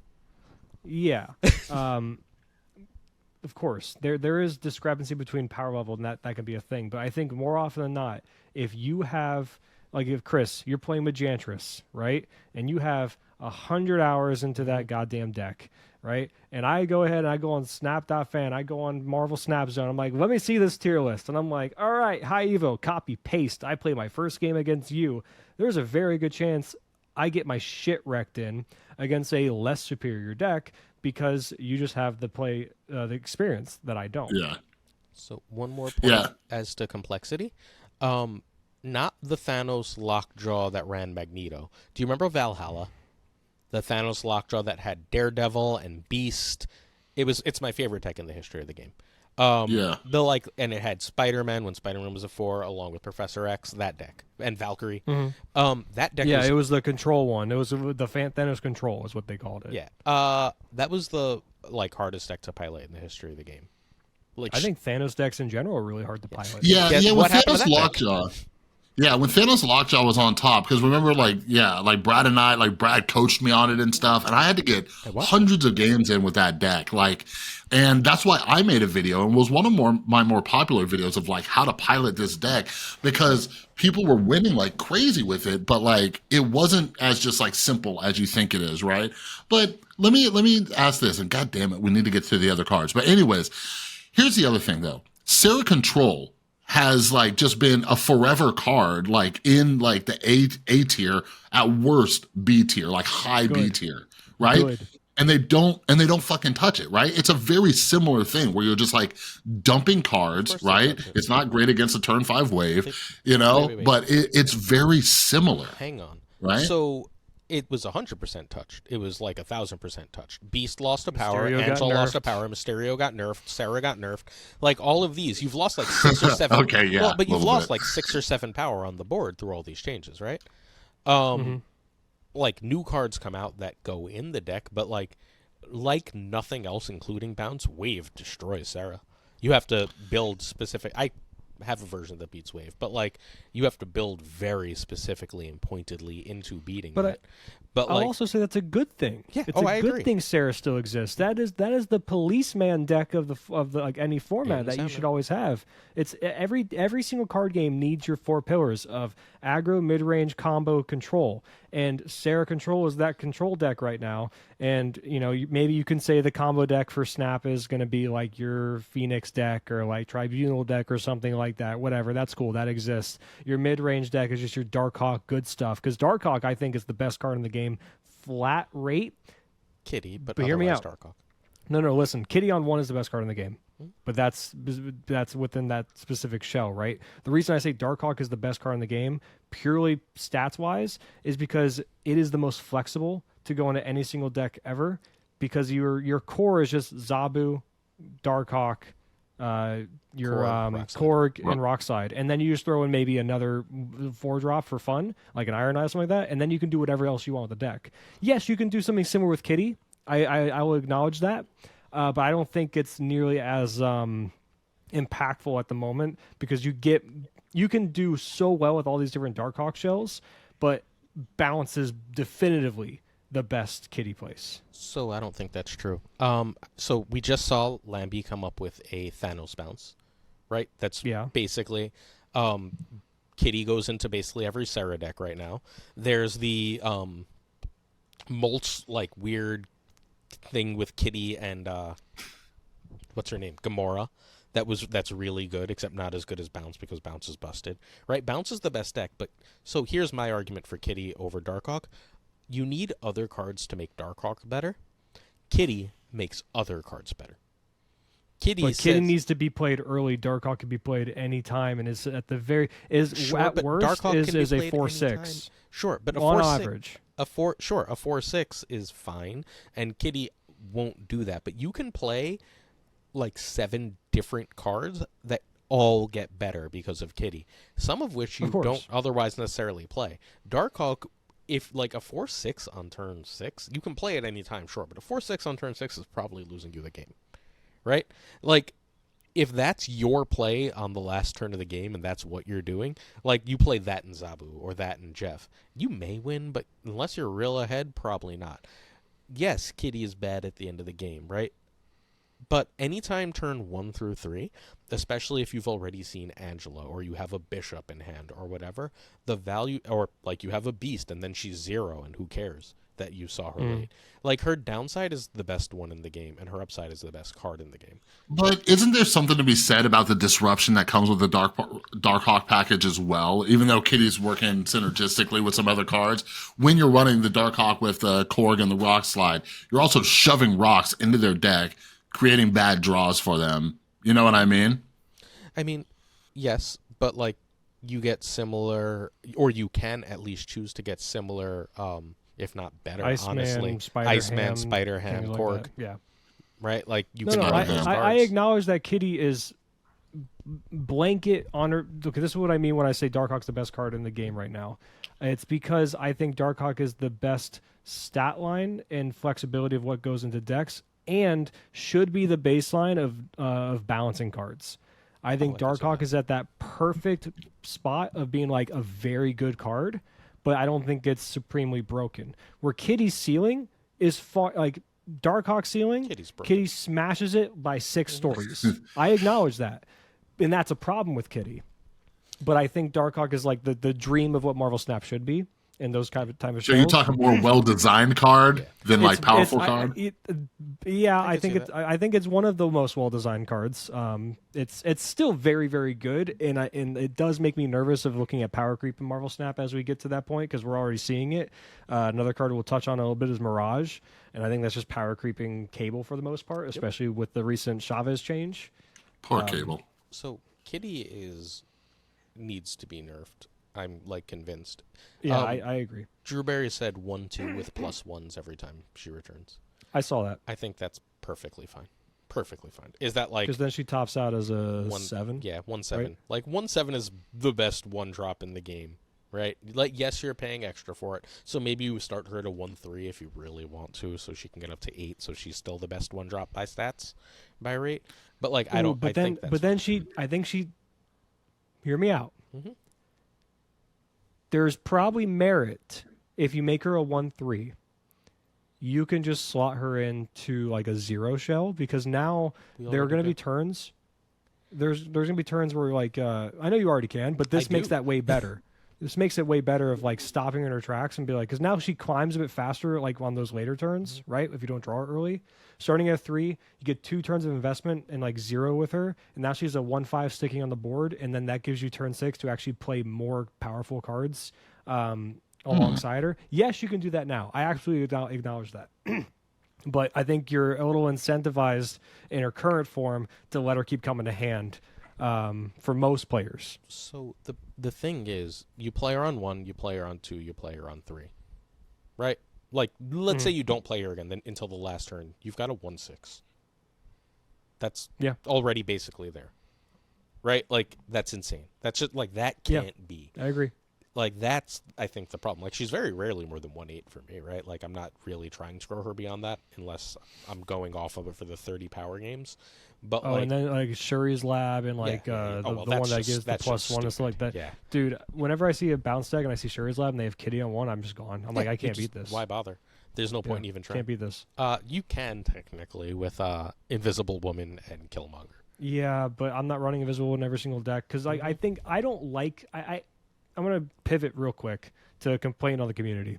Yeah, of course, there is discrepancy between power level, and that can be a thing. But I think more often than not, if you have, like, if Chris, you're playing Magantris, right, and you have 100 hours into that goddamn deck, right, and I go ahead and I go on Snap.fan, I go on Marvel Snap Zone, I'm like, let me see this tier list, and I'm like, all right, high Evo, copy, paste, I play my first game against you. There's a very good chance I get my shit wrecked in against a less superior deck because you just have the experience that I don't. Yeah. So one more point Yeah. as to complexity. Not the Thanos Lockjaw that ran Magneto. Do you remember Valhalla? The Thanos Lockjaw that had Daredevil and Beast. It's my favorite deck in the history of the game. Yeah. And it had Spider-Man when Spider-Man was a 4, along with Professor X, that deck, and Valkyrie. Mm-hmm. That deck Yeah, was, it was the control one. It was the Thanos control is what they called it. yeah. That was the hardest deck to pilot in the history of the game. Like I think Thanos decks in general are really hard to pilot. Yeah, Guess yeah. With what happened to Thanos that deck? Lockjaw, yeah, when Thanos Lockjaw was on top, because remember, Brad and I, Brad coached me on it and stuff, and I had to get hundreds of games in with that deck, and that's why I made a video and was one of my more popular videos of how to pilot this deck, because people were winning like crazy with it, but it wasn't as just simple as you think it is, right? But let me ask this, and god damn it, we need to get to the other cards. But anyways, here's the other thing though. Sarah Control has just been a forever card, in the A tier, at worst B tier, high B tier, right? Good. And they don't fucking touch it, right? It's a very similar thing where you're just dumping cards, right? It's not great against a turn 5 wave, wait. but it's very similar. Hang on. Right? So it was 100% touched. It was 1,000% touched. Beast lost a power. Mysterio got Angel lost a nerfed. power. Mysterio got nerfed. Sarah got nerfed. All of these, you've lost 6 or 7. Okay, yeah, Well, but you've little lost bit. 6 or 7 power on the board through all these changes, right? Mm-hmm. New cards come out that go in the deck, but like nothing else, including bounce, wave destroys Sarah. You have to build specific. I have a version that beats wave, but you have to build very specifically and pointedly into beating that. But I'll also say that's a good thing. Yeah, it's a I good agree. thing Sarah still exists. That is the policeman deck of the any format that you should always have. It's every single card game needs your 4 pillars of aggro, mid-range, combo, control. And Sarah Control is that control deck right now. And maybe you can say the combo deck for Snap is going to be your Phoenix deck or Tribunal deck or something like that. Whatever, that's cool. That exists. Your mid-range deck is just your Darkhawk good stuff, because Darkhawk I think is the best card in the game. Flat rate. Kitty, but hear me out. Darkhawk. No, listen. Kitty on 1 is the best card in the game, but that's within that specific shell, right? The reason I say Darkhawk is the best card in the game, purely stats wise, is because it is the most flexible to go into any single deck ever. Because your core is just Zabu, Darkhawk, your Korg and Rockside, and then you just throw in maybe another 4-drop for fun, like an Iron Eye or something like that, and then you can do whatever else you want with the deck. Yes, you can do something similar with Kitty. I will acknowledge that, but I don't think it's nearly as impactful at the moment, because you can do so well with all these different Darkhawk shells, but bounce is definitively the best Kitty place. So I don't think that's true. So we just saw Lambie come up with a Thanos bounce, right? That's basically Kitty goes into basically every Sarah deck right now. There's the mulch weird thing with Kitty and what's her name? Gamora. That's really good, except not as good as Bounce, because Bounce is busted. Right? Bounce is the best deck, but so here's my argument for Kitty over Darkhawk. You need other cards to make Darkhawk better. Kitty makes other cards better. Kitty needs to be played early. Darkhawk can be played anytime, and is at the very at worst Darkhawk is can be a played 4/6. Sure, but on average. A 4/6 is fine, and Kitty won't do that. But you can play like 7 different cards that all get better because of Kitty, some of which you don't otherwise necessarily play. Darkhawk, if like a 4/6 on turn 6, you can play at any time, sure, but a 4/6 on turn 6 is probably losing you the game, right? Like, if that's your play on the last turn of the game and that's what you're doing, like you play that in Zabu or that in Jeff, you may win, but unless you're real ahead, probably not. Yes, Kitty is bad at the end of the game, right? But anytime turn 1 through 3, especially if you've already seen Angela or you have a bishop in hand or whatever, the value, or like you have a beast and then she's 0 and who cares that you saw her late. Like, her downside is the best one in the game and her upside is the best card in the game. But isn't there something to be said about the disruption that comes with the Darkhawk package as well? Even though Kitty's working synergistically with some other cards, when you're running the Darkhawk with the Korg and the Rock Slide, you're also shoving rocks into their deck, creating bad draws for them. You know what I mean? I mean, yes, but like you get similar, or you can at least choose to get similar, if not better, honestly. Iceman, Spider-Ham, Korg. Like yeah. Right? Like you No, can no, get those I cards. acknowledge that Kitty is blanket on her. Look, this is what I mean when I say Darkhawk's the best card in the game right now. It's because I think Darkhawk is the best stat line and flexibility of what goes into decks, and should be the baseline of balancing cards. I think Darkhawk is at that perfect spot of being like a very good card, but I don't think it's supremely broken. Where Kitty's ceiling is far, like Darkhawk's ceiling, Kitty smashes it by 6 stories. I acknowledge that, and that's a problem with Kitty. But I think Darkhawk is like the dream of what Marvel Snap should be in those kind of time of So shows. you're talking more well-designed card than like powerful card? I think it's one of the most well-designed cards. It's still very, very good, and it does make me nervous of looking at power creep in Marvel Snap as we get to that point, because we're already seeing it. Another card we'll touch on a little bit is Mirage, and I think that's just power creeping Cable for the most part, especially with the recent Chavez change. Poor Cable. So Kitty needs to be nerfed. I'm like convinced. Yeah, I agree. Drewberry said 1/2 with +1s every time she returns. I saw that. I think that's perfectly fine. Perfectly fine. Is that like because then she tops out as a 7? Yeah, 1/7. Right? Like 1/7 is the best 1-drop in the game, right? Like, yes, you're paying extra for it, so maybe you start her at a 1/3 if you really want to, so she can get up to 8, so she's still the best 1-drop by stats, by rate. But like, I don't. But think she. Hear me out. Mm-hmm. There's probably merit if you make her a 1/3. You can just slot her into like a 0 shell, because now there are going to be turns. There's going to be turns where like I know you already can, but this makes that way better. This makes it way better of like stopping her in her tracks and be like, because now she climbs a bit faster like on those later turns, right? If you don't draw her early, starting at 3, you get 2 turns of investment and like 0 with her, and now she's a 1/5 sticking on the board, and then that gives you turn 6 to actually play more powerful cards alongside her. Yes, you can do that now. I absolutely acknowledge that. But I think you're a little incentivized in her current form to let her keep coming to hand for most players. So the thing is, you play her on 1, you play her on 2, you play her on 3, right? Like, let's say you don't play her again then until the last turn. You've got a 1/6. That's already basically there, right? Like, that's insane. That's just like, that can't be. I agree. Like, that's, I think, the problem. Like, she's very rarely more than 1/8 for me, right? Like, I'm not really trying to grow her beyond that unless I'm going off of it for the 30 power games. But and then like Shuri's Lab and like the one that gives the +1 and stuff like that. Yeah. Dude, whenever I see a bounce deck and I see Shuri's Lab and they have Kitty on 1, I'm just gone. I'm like, I can't beat this. Why bother? There's no point in even trying. Can't beat this. You can technically with Invisible Woman and Killmonger. Yeah, but I'm not running Invisible in every single deck because I think I don't like. I'm gonna pivot real quick to complain on the community.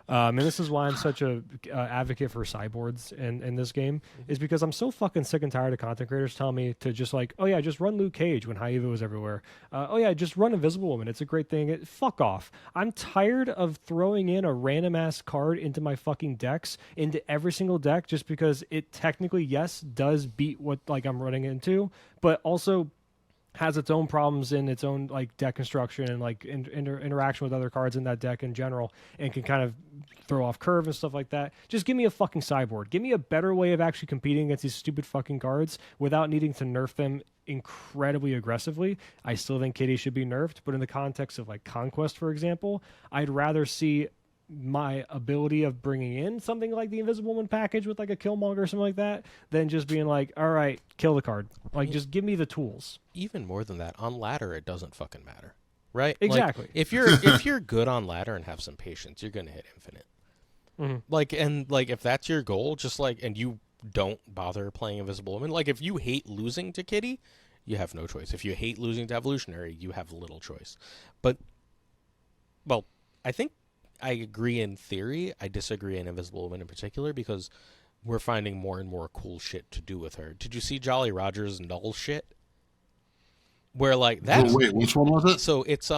And this is why I'm such a advocate for sideboards in this game, is because I'm so fucking sick and tired of content creators telling me to just like, oh yeah, just run Luke Cage when High Eva was everywhere. Oh yeah, just run Invisible Woman. It's a great thing. Fuck off. I'm tired of throwing in a random ass card into my fucking decks, into every single deck, just because it technically, yes, does beat what like I'm running into, but also has its own problems in its own like deck construction and like interaction with other cards in that deck in general, and can kind of throw off curve and stuff like that. Just give me a fucking sideboard. Give me a better way of actually competing against these stupid fucking cards without needing to nerf them incredibly aggressively. I still think Kitty should be nerfed, but in the context of like Conquest, for example, I'd rather see my ability of bringing in something like the Invisible Woman package with like a Killmonger or something like that than just being like, all right, kill the card. Like, just give me the tools. Even more than that, on ladder it doesn't fucking matter, right? Exactly. Like, if you're good on ladder and have some patience, you're gonna hit infinite. Like, and like if that's your goal, just like, and you don't bother playing Invisible Woman, like if you hate losing to Kitty, you have no choice. If you hate losing to Evolutionary, you have little choice. But, well, I think I agree in theory. I disagree in Invisible Woman in particular because we're finding more and more cool shit to do with her. Did you see Jolly Roger's null shit? Where like that's wait, which one was it? So it's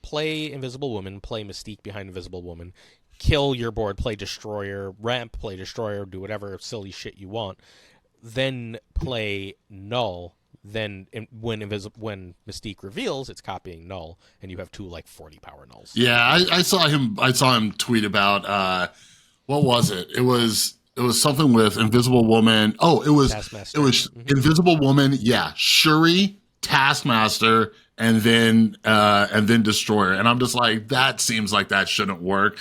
play Invisible Woman, play Mystique behind Invisible Woman, kill your board, play Destroyer, ramp, play Destroyer, do whatever silly shit you want, then play Null. Then when Mystique reveals, it's copying Null, and you have two like 40 power nulls. Yeah, I saw him. I saw him tweet about what was it? It was something with Invisible Woman. Oh, it was Taskmaster. It was Invisible Woman. Yeah, Shuri, Taskmaster, and then Destroyer. And I'm just like, that seems like that shouldn't work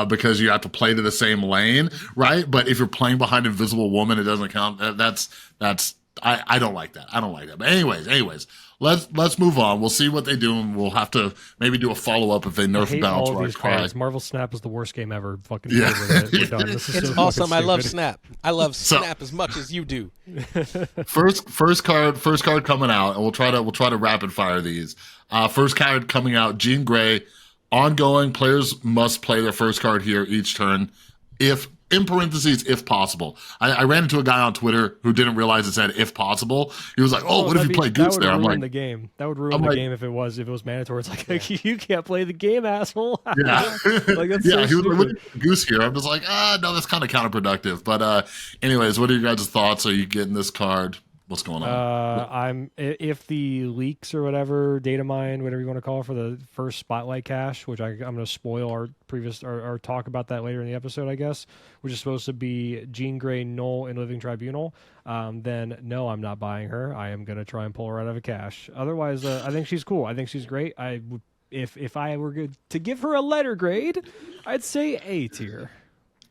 because you have to play to the same lane, right? But if you're playing behind Invisible Woman, it doesn't count. That's I don't like that. I don't like that. But anyways, let's move on. We'll see what they do, and we'll have to maybe do a follow up if they nerf Balance all of these Right. cards. Marvel Snap is the worst game ever. Fucking Yeah. we're done. This is It's so awesome. fucking I love stupid. Snap. I love Snap as much as you do. First card coming out, and we'll try to rapid fire these. First card coming out, Jean Grey. Ongoing, players must play their first card here each turn, if in parentheses, if possible. I ran into a guy on Twitter who didn't realize it said if possible. He was like, "Oh, what if you play Goose there?" I'm like, the game. That would ruin the game if it was mandatory. It's like you can't play the game, asshole. yeah, Like that's yeah. so He was like, "What stupid. if you Goose here?" I'm just like, no, that's kind of counterproductive. But anyways, what are your guys' thoughts? Are you getting this card? What's going on? If the leaks or whatever, data mine, whatever you want to call it, for the first Spotlight cache, which I'm going to spoil our talk about that later in the episode, I guess, which is supposed to be Jean Grey, Null, and Living Tribunal, then no, I'm not buying her. I am going to try and pull her out of a cache. Otherwise, I think she's cool. I think she's great. I would, if I were to give her a letter grade, I'd say A tier.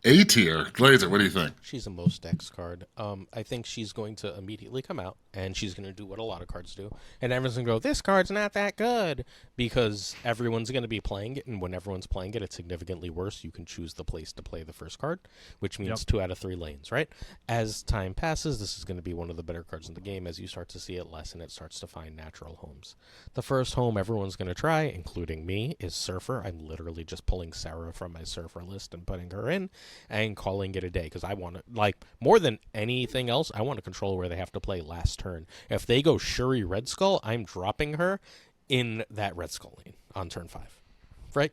A tier. Glazer, what do you think? She's a most X card. I think she's going to immediately come out, and she's going to do what a lot of cards do. And everyone's going to go, this card's not that good, because everyone's going to be playing it, and when everyone's playing it, it's significantly worse. You can choose the place to play the first card, which means 2 out of 3 lanes, right? As time passes, this is going to be one of the better cards in the game. As you start to see it less, and it starts to find natural homes. The first home everyone's going to try, including me, is Surfer. I'm literally just pulling Sarah from my Surfer list and putting her in, and calling it a day, because I want to, like, more than anything else, I want to control where they have to play last turn. If they go Shuri Red Skull, I'm dropping her in that Red Skull lane on turn 5, right?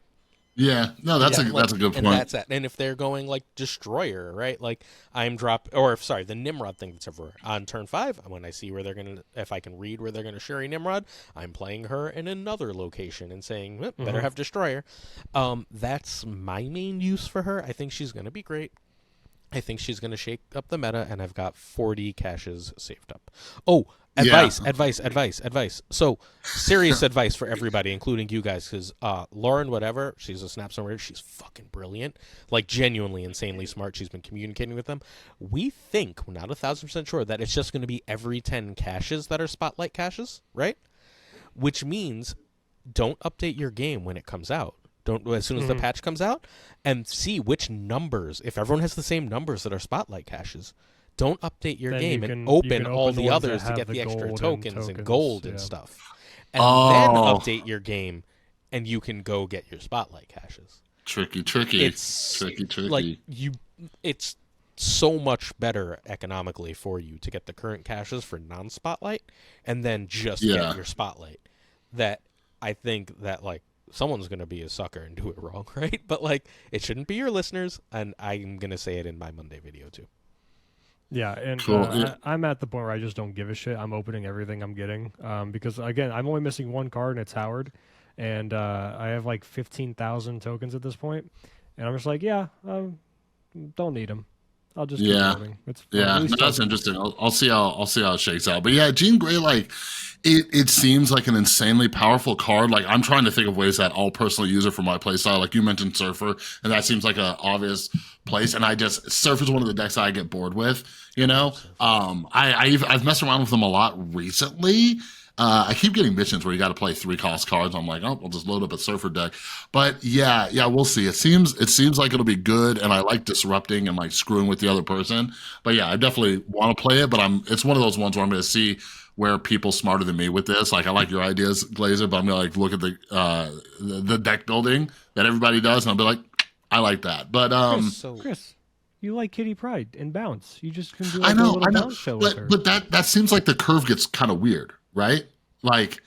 Yeah, no, that's a good point. And that's that. And if they're going like Destroyer, right? Like the Nimrod thing that's everywhere on turn 5. When I see where they're gonna, if I can read where they're gonna Shuri Nimrod, I'm playing her in another location and saying better have Destroyer. That's my main use for her. I think she's gonna be great. I think she's gonna shake up the meta, and I've got 40 caches saved up. Oh. Advice. So, serious advice for everybody, including you guys, because Lauren, whatever, she's a Snap Somewhere, she's fucking brilliant. Like, genuinely, insanely smart. She's been communicating with them. We think, we're not 1,000% sure, that it's just going to be every 10 caches that are Spotlight caches, right? Which means, don't update your game when it comes out. Don't, as soon as the patch comes out, and see which numbers, if everyone has the same numbers that are Spotlight caches, don't update your game and open all the others to get the extra tokens and gold and stuff. And then update your game, and you can go get your Spotlight caches. Tricky. It's tricky. Like, it's so much better economically for you to get the current caches for non-Spotlight, and then just get your Spotlight. That I think that, like, someone's going to be a sucker and do it wrong, right? But, like, it shouldn't be your listeners, and I'm going to say it in my Monday video, too. Yeah, and Cool. Yeah. I'm at the point where I just don't give a shit. I'm opening everything I'm getting because again, I'm only missing one card, and it's Howard, and I have like 15,000 tokens at this point, and I'm just like, yeah, don't need them. I'll just keep Yeah. loading. It's fine. Yeah, At least that's interesting. I'll see how it shakes out. But yeah, Jean Grey, like it seems like an insanely powerful card. Like I'm trying to think of ways that I'll personally use it for my playstyle. Like you mentioned Surfer, and that seems like an obvious place. And Surfer's one of the decks I get bored with. You know, I've messed around with them a lot recently. I keep getting missions where you got to play 3-cost cards. I'm like, oh, I'll just load up a Surfer deck. But yeah, we'll see. It seems like it'll be good, and I like disrupting and like screwing with the other person. But yeah, I definitely want to play it. But it's one of those ones where I'm going to see where people smarter than me with this. Like I like your ideas, Glazer, but I'm gonna like look at the deck building that everybody does, and I'll be like, I like that. But Chris, you like Kitty Pryde and Bounce. You just can do I like a know, little Bounce show with her. but that seems like the curve gets kind of weird, right? Like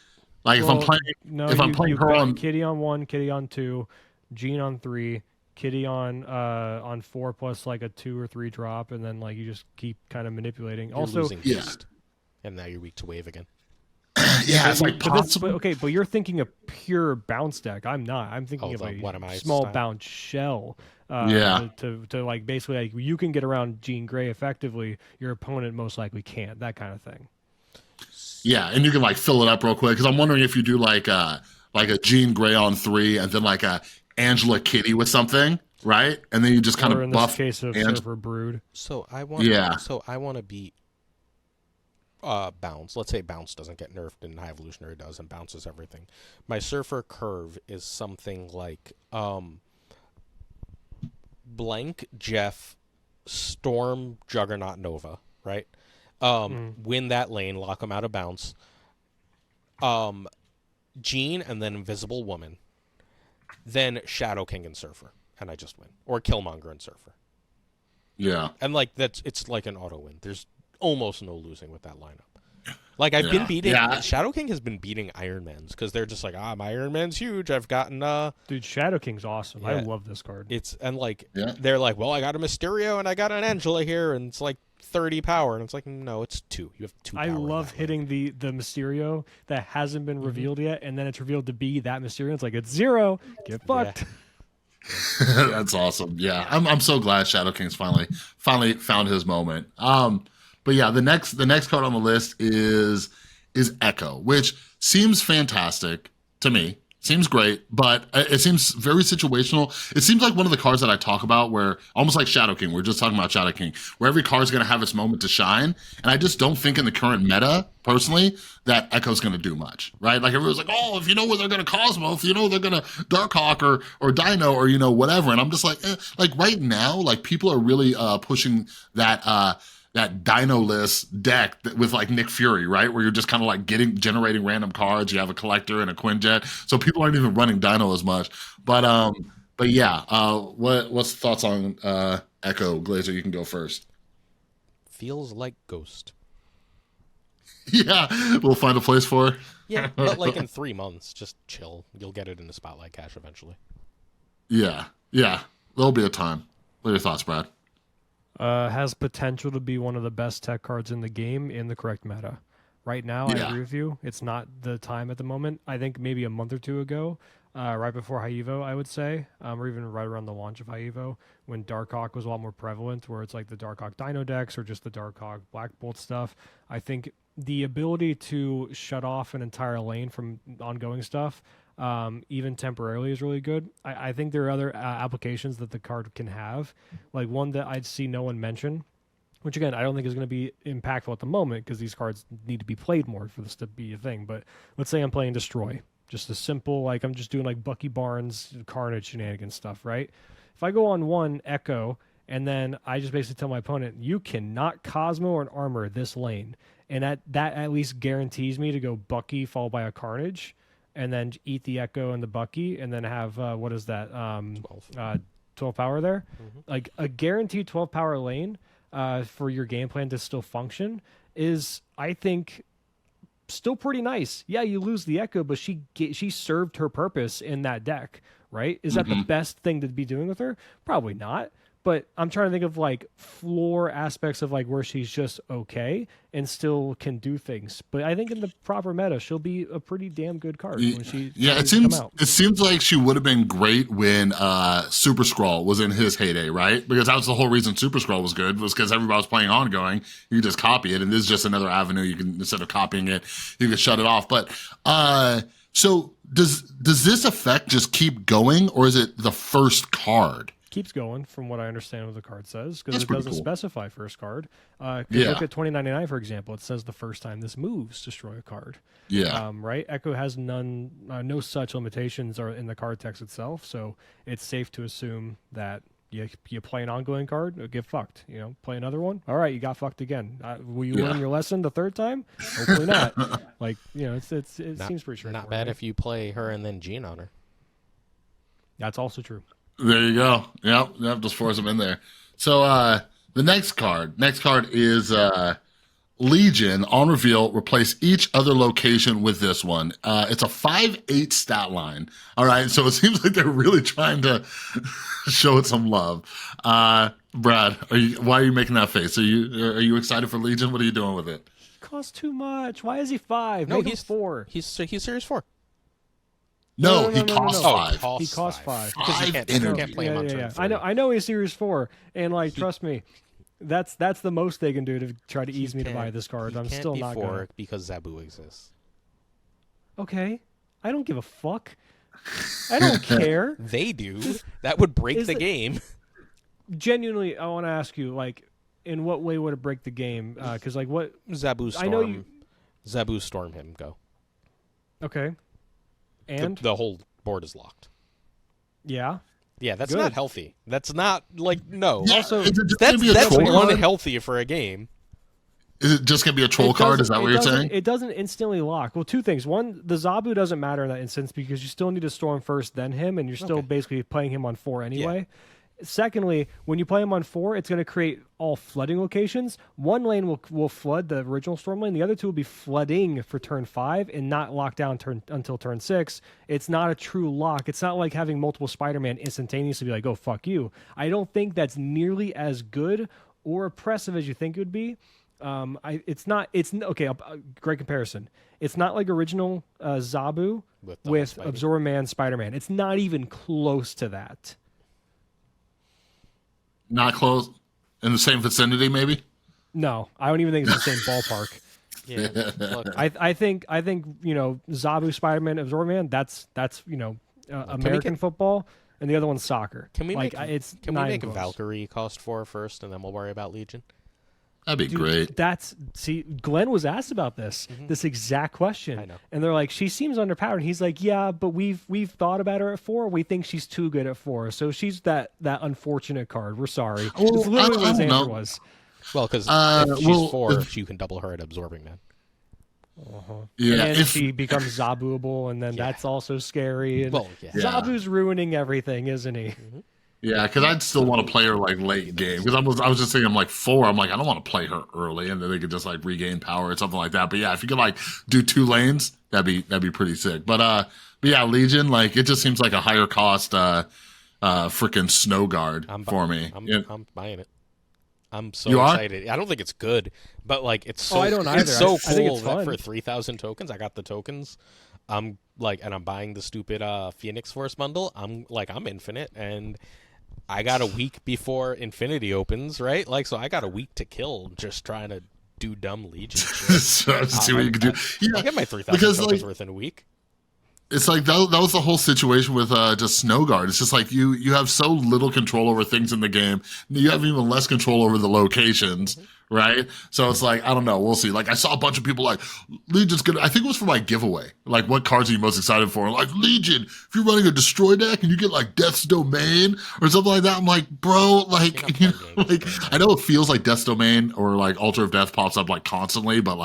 if I'm playing her on Kitty on 1, Kitty on 2, Jean on 3, Kitty on 4 plus like a 2 or 3 drop, and then like you just keep kind of manipulating. You're also, losing haste, and now you're weak to wave again. yeah, it's like but you're thinking a pure bounce deck. I'm not. I'm thinking of a small bounce shell. To like basically like you can get around Jean Grey effectively. Your opponent most likely can't. That kind of thing. Yeah, and you can like fill it up real quick because I'm wondering if you do like a Jean Grey on 3 and then like a Angela Kitty with something, right? And then you just kind of buff. In this case of Surfer Brood. So I want to beat Bounce. Let's say Bounce doesn't get nerfed and High Evolutionary does, and bounces everything. My Surfer curve is something like blank Jeff, Storm, Juggernaut, Nova, right? Win that lane, lock them out of bounce. Jean and then Invisible Woman. Then Shadow King and Surfer, and I just win. Or Killmonger and Surfer. Yeah. And like it's like an auto win. There's almost no losing with that lineup. Like I've been beating Shadow King has been beating Iron Man's because they're just like, my Iron Man's huge. I've gotten dude, Shadow King's awesome. I love this card. They're like, well, I got a Mysterio and I got an Angela here, and it's like 30 power, and it's like, no, it's 2. You have 2 power. I love hitting the Mysterio that hasn't been revealed yet, and then it's revealed to be that Mysterio. It's like, it's 0. Get fucked. Yeah. That's awesome. Yeah, I'm so glad Shadow King's finally found his moment. But yeah, the next card on the list is Echo, which seems fantastic to me. Seems great, but it seems very situational. It seems like one of the cards that I talk about where, almost like Shadow King, we're just talking about Shadow King, where every card is going to have its moment to shine. And I just don't think in the current meta, personally, that Echo's going to do much, right? Like everyone's like, oh, if you know where they're going to Cosmo, if you know they're going to Darkhawk or Dino or, whatever. And I'm just like, like right now, like people are really pushing that Dino-less deck with like Nick Fury, right? Where you're just kind of like generating random cards. You have a collector and a Quinjet. So people aren't even running Dino as much. But yeah, what's the thoughts on Echo? Glazer, you can go first. Feels like Ghost. Yeah, we'll find a place for it. Yeah, but like in 3 months, just chill. You'll get it in the Spotlight Cache eventually. Yeah. There'll be a time. What are your thoughts, Brad? Has potential to be one of the best tech cards in the game in the correct meta. Right now, I agree with you. It's not the time at the moment. I think maybe a month or 2 ago, right before High Evo, I would say, or even right around the launch of High Evo, when Darkhawk was a lot more prevalent, where it's like the Darkhawk Dino decks or just the Darkhawk Black Bolt stuff. I think the ability to shut off an entire lane from ongoing stuff, even temporarily, is really good. I think there are other applications that the card can have, like one that I'd see no one mention, which again I don't think is going to be impactful at the moment because these cards need to be played more for this to be a thing. But let's say I'm playing Destroy, just a simple like I'm just doing like Bucky Barnes Carnage shenanigans stuff, right? If I go on 1 Echo and then I just basically tell my opponent, you cannot Cosmo or an Armor this lane, and that at least guarantees me to go Bucky followed by a Carnage, and then eat the Echo and the Bucky, and then have, what is that? 12 power there. Like a guaranteed 12 power lane for your game plan to still function is, I think, still pretty nice. Yeah, you lose the Echo, but she served her purpose in that deck, right? Is that the best thing to be doing with her? Probably not. But I'm trying to think of like floor aspects of like where she's just okay and still can do things. But I think in the proper meta, she'll be a pretty damn good card when she come out. It seems like she would have been great when Super Scroll was in his heyday, right? Because that was the whole reason Super Scroll was good, was because everybody was playing ongoing. You could just copy it, and this is just another avenue. You can, instead of copying it, you can shut it off. But so does this effect just keep going, or is it the first card? Keeps going from what I understand what the card says, because it pretty doesn't cool. specify first card. Look at 2099, for example. It says the first time this moves, destroy a card. Yeah. Right? Echo has no such limitations are in the card text itself, so it's safe to assume that you play an ongoing card, it'll get fucked. Play another one. All right, you got fucked again. Will you learn your lesson the third time? Hopefully not. It seems pretty straightforward. Not bad if you play her and then Jean on her. That's also true. There you go. Yep, just force them in there. So the next card is Legion. On reveal, replace each other location with this one. It's a 5/8 stat line. All right, so it seems like they're really trying to show it some love. Brad, why are you making that face? Are you excited for Legion? What are you doing with it? Costs too much. Why is he 5? No, Make him he's 4. He's Series 4. No, he costs no. 5. He costs 5. Because you can't play him on turn 3. I know he's Series 4, and trust me, that's the most they can do to try to ease me to buy this card. I'm still not going to. Because Zabu exists. Okay, I don't give a fuck. I don't care. They do. That would break the game. Genuinely, I want to ask you, in what way would it break the game? Because what Zabu Storm. I know you. Zabu Storm him. Go. Okay. And the whole board is locked. Yeah, that's good. not healthy. That's not no. Yeah, Also, that's unhealthy for a game. Is it just gonna be a troll card? Is that what you're saying? It doesn't instantly lock. Well, two things. One, the Zabu doesn't matter in that instance because you still need to storm first, then him, and you're still basically playing him on 4 anyway. Yeah. Secondly, when you play him on 4, it's going to create all flooding locations. One lane will flood the original storm lane. The other two will be flooding for turn 5 and not lock down until turn 6. It's not a true lock. It's not like having multiple Spider-Man instantaneously be like, oh, fuck you. I don't think that's nearly as good or oppressive as you think it would be. Great comparison. It's not like original Zabu with Absorber Man, Spider-Man. It's not even close to that. Not close. In the same vicinity, maybe? No, I don't even think it's the same ballpark. Yeah, I think Zabu, Spider-Man, Absorber Man. That's American football, and the other one's soccer. Can we make close. Valkyrie cost 4 first, and then we'll worry about Legion? That'd be great. Glenn was asked about this exact question. I know. And they're like, she seems underpowered. And he's like, yeah, but we've thought about her at 4. We think she's too good at 4. So she's that unfortunate card. We're sorry. Well, it's literally what his answer was. Well, because if she's 4, you can double her at Absorbing Man. Yeah, and she becomes Zabuable, and then that's also scary. And Zabu's ruining everything, isn't he? Yeah, because I'd still want to play her late game. Because I was just thinking 4. I'm like, I don't want to play her early, and then they could just regain power or something like that. But yeah, if you could do 2 lanes, that'd be pretty sick. But yeah, Legion, it just seems like a higher cost freaking snow guard for me. I'm buying it. I'm so excited. I don't think it's good, but it's so I don't either. It's so I think cool it's that fun. for 3,000 tokens, I got the tokens. And I'm buying the stupid Phoenix Force bundle. I'm infinite, and I got a week before Infinity opens, right? So I got a week to kill just trying to do dumb Legion shit. So see what you can do. Yeah, I get my 3,000 tokens worth in a week. It's that was the whole situation with just Snowguard. It's just you have so little control over things in the game. You have even less control over the locations, right? So it's I don't know. We'll see. I saw a bunch of people Legion's gonna. I think it was for my giveaway. What cards are you most excited for? Legion. If you're running a destroy deck and you get Death's Domain or something like that, I'm bro, I know it feels like Death's Domain or Altar of Death pops up constantly, but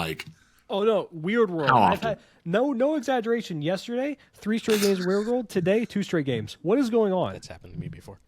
oh no, Weird World. How I've often? had no exaggeration. Yesterday, 3 straight games of Weird World. Today, 2 straight games. What is going on? That's happened to me before.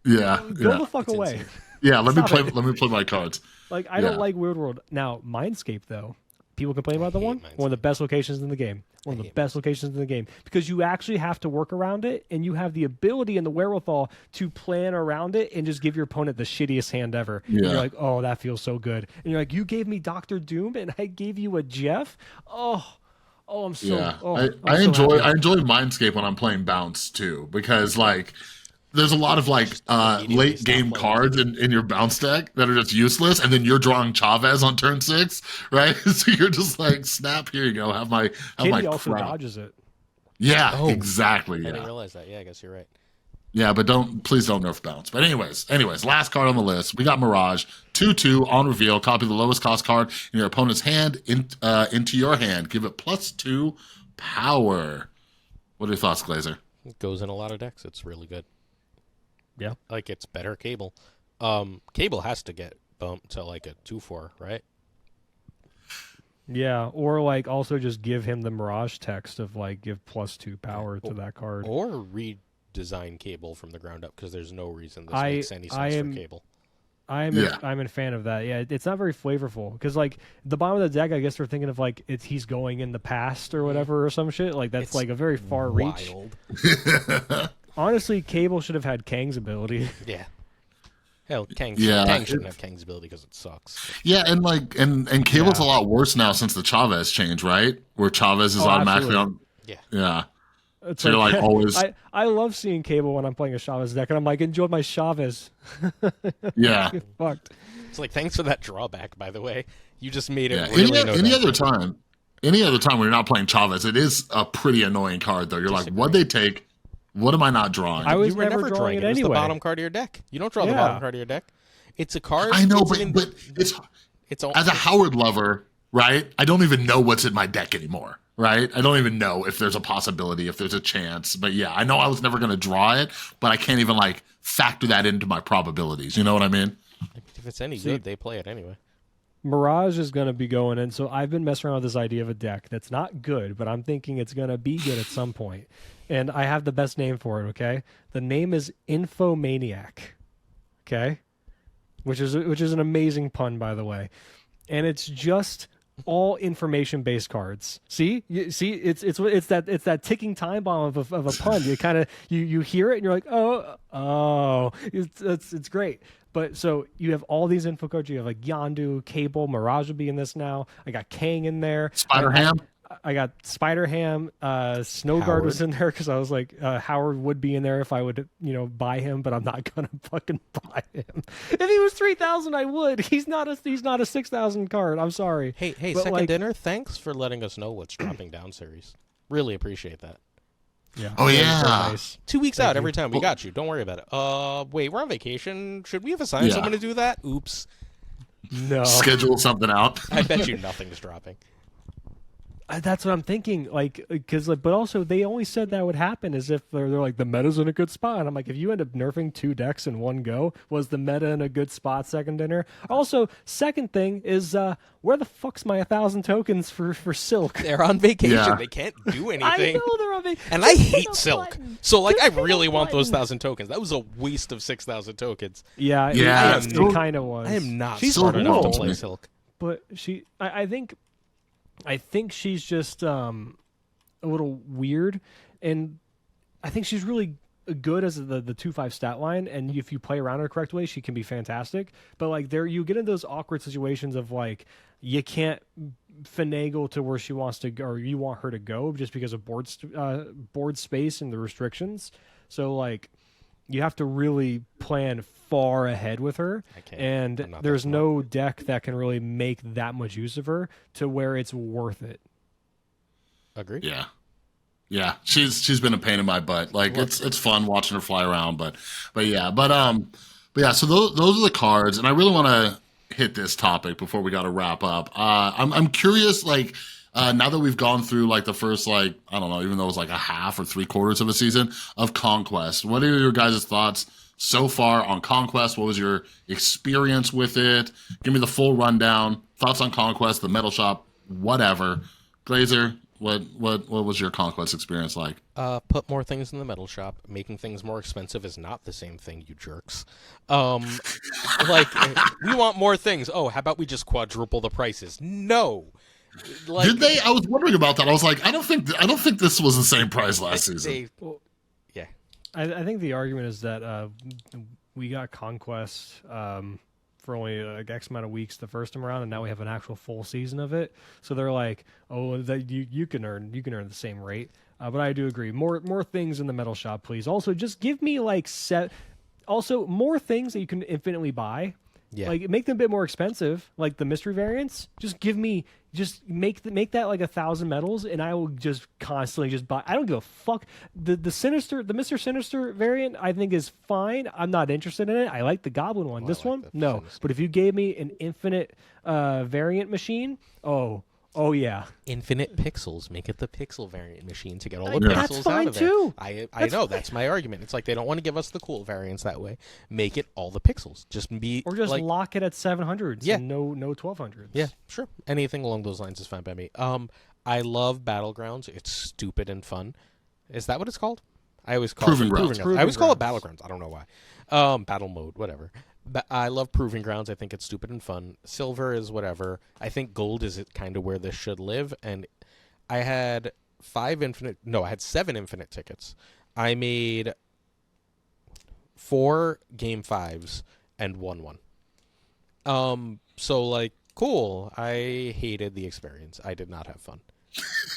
Yeah, Go the fuck away. Insane. Yeah, let me play my cards. I don't like Weird World. Now, Mindscape though, people complain about the one of the best locations in the game. One of the best locations in the game, because you actually have to work around it, and you have the ability and the wherewithal to plan around it and just give your opponent the shittiest hand ever. Yeah. And you're like, oh, that feels so good. And you're like, you gave me Dr. Doom and I gave you a Jeff? I'm so I enjoy happy. Mindscape when I'm playing Bounce too, because like there's a lot of like late game cards in your Bounce deck that are just useless, and then you're drawing Chavez on turn 6, right? So you're just like, snap, here you go, have my Kitty also crap. dodges it. Yeah, exactly. I didn't realize that. Yeah, I guess you're right. Yeah, but please don't nerf Bounce. But anyways, last card on the list, we got Mirage, 2/2 on reveal. Copy the lowest cost card in your opponent's hand into your hand. Give it +2 power. What are your thoughts, Glazer? It goes in a lot of decks. It's really good. Yeah. Like, it's better Cable. Cable has to get bumped to like a 2/4, right? Yeah, or like also just give him the Mirage text of like give +2 power to that card. Or redesign Cable from the ground up, because there's no reason this makes any sense for Cable. I'm a fan of that. Yeah, it's not very flavorful, because like the bottom of the deck, I guess they're thinking of like he's going in the past or whatever or some shit. Like that's like a very far reach. Honestly, Cable should have had Kang's ability. Yeah. Hell, Kang shouldn't have Kang's ability because it sucks. Yeah, and like and Cable's a lot worse now since the Chavez change, right? Where Chavez is automatically on. Yeah. It's so like, you're like always. I love seeing Cable when I'm playing a Chavez deck, and I'm like, enjoy my Chavez. Yeah. Get fucked. It's like, thanks for that drawback, by the way. You just made it Any other time when you're not playing Chavez, it is a pretty annoying card, though. You're like, what'd they take? What am I not drawing? I was you were never drawing it anyway. It's the bottom card of your deck. You don't draw the bottom card of your deck. It's a card. I know, but it's as a Howard lover, right? I don't even know what's in my deck anymore, right? I don't even know if there's a possibility, if there's a chance. But yeah, I know I was never going to draw it, but I can't even like factor that into my probabilities. You know what I mean? If it's any good, they play it anyway. Mirage is going to be going in, so I've been messing around with this idea of a deck that's not good, but I'm thinking it's going to be good at some point. And I have the best name for it, okay? The name is Infomaniac, okay? Which is an amazing pun, by the way. And it's just all information-based cards. See, it's that ticking time bomb of a pun. You kind of you hear it and you're like, oh, it's great. But so you have all these info cards. You have like Yondu, Cable, Mirage will be in this now. I got Kang in there. Spider-Ham. I got Spider-Ham. Snowguard was in there because I was like, Howard would be in there if I would, buy him, but I'm not gonna fucking buy him. If he was 3,000, I would. He's not a 6,000 card. I'm sorry. Hey, but Second Dinner. Thanks for letting us know what's dropping down series. Really appreciate that. Yeah. Oh yeah. Nice. 2 weeks out every time. We got you. Don't worry about it. Wait, we're on vacation. Should we have assigned someone to do that? Oops. No. Schedule something out. I bet you nothing's dropping. That's what I'm thinking, but also they only said that would happen as if they're like, the meta's in a good spot. And I'm like, if you end up nerfing 2 decks in one go, was the meta in a good spot, Second Dinner? Also, second thing is, where the fuck's my 1,000 tokens for Silk? They're on vacation. Yeah. They can't do anything. I know they're on vacation. And I hate Silk. So, I really want those 1,000 tokens. That was a waste of 6,000 tokens. Yeah. It kind of was. I am not She's smart enough to cool. play Silk. But I think she's just a little weird, and I think she's really good as the 2/5 stat line, and if you play around her correct way, she can be fantastic. But you get in those awkward situations of you can't finagle to where she wants to go, or you want her to go just because of board space and the restrictions. So you have to really plan far ahead with her, and there's no deck that can really make that much use of her to where it's worth it. Agree? Yeah. She's been a pain in my butt. It's fun watching her fly around, but yeah. So those are the cards, and I really want to hit this topic before we got to wrap up. I'm curious, now that we've gone through the first I don't know, even though it was a half or 3/4 of a season of Conquest, what are your guys' thoughts so far on Conquest? What was your experience with it? Give me the full rundown. Thoughts on Conquest, the metal shop, whatever. Glazer, what was your Conquest experience like? Put more things in the metal shop. Making things more expensive is not the same thing, you jerks. We want more things. Oh, how about we just quadruple the prices? No. Like, Did they? I was wondering about that. I was like, I don't think this was the same price last season. Yeah. I think the argument is that we got Conquest for only like X amount of weeks the first time around, and now we have an actual full season of it. So they're like, oh, that you can earn the same rate. But I do agree, more things in the metal shop, please. Also, just give me like also more things that you can infinitely buy. Yeah. Like make them a bit more expensive, like the mystery variants. Just make that like 1,000 medals, and I will just constantly just buy. I don't give a fuck. The Mr. Sinister variant I think is fine. I'm not interested in it. I like the Goblin one. Oh, this I like one, the no. Sinister. But if you gave me an infinite variant machine, oh yeah. Infinite pixels. Make it the pixel variant machine to get all the That's pixels fine out of there. too. I know that's my argument. It's like they don't want to give us the cool variants that way. Make it all the pixels. Just be Or just like, lock it at 700s. Yeah. And no 1200s. yeah, sure. Anything along those lines is fine by me. I love Battlegrounds. It's stupid and fun. Is that what it's called? I always call Proving it Grounds. I always call it Battlegrounds. I don't know why. Battle mode, whatever. But I love Proving Grounds. I think it's stupid and fun. Silver is whatever. I think gold is kind of where this should live. And I had 7 infinite tickets. I made 4 game 5s and won 1. So like, cool. I hated the experience. I did not have fun.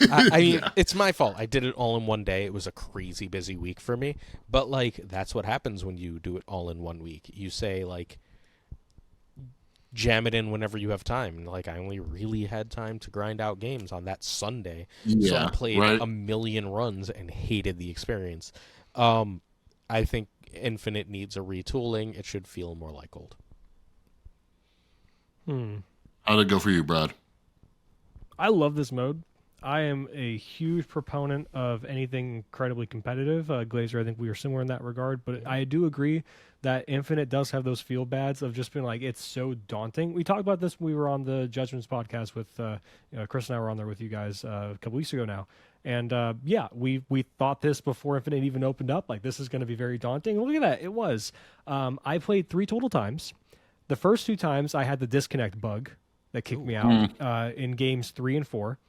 I mean, it's my fault. I did it all in one day. It was a crazy busy week for me. But, like, that's what happens when you do it all in 1 week. You say, like, jam it in whenever you have time. And, like, I only really had time to grind out games on that Sunday. So I played a million runs and hated the experience. I think Infinite needs a retooling. It should feel more like Gold. How'd it go for you, Brad? I love this mode. I am a huge proponent of anything incredibly competitive. Glazer, I think we are similar in that regard, but I do agree that Infinite does have those feel bads of just being like, it's so daunting. We talked about this when we were on the Judgements podcast with Chris and I were on there with you guys a couple weeks ago now. And yeah, we thought this before Infinite even opened up, like this is going to be very daunting. And look at that, it was. I played 3 total times. The first 2 times I had the disconnect bug that kicked me out in games 3 and 4.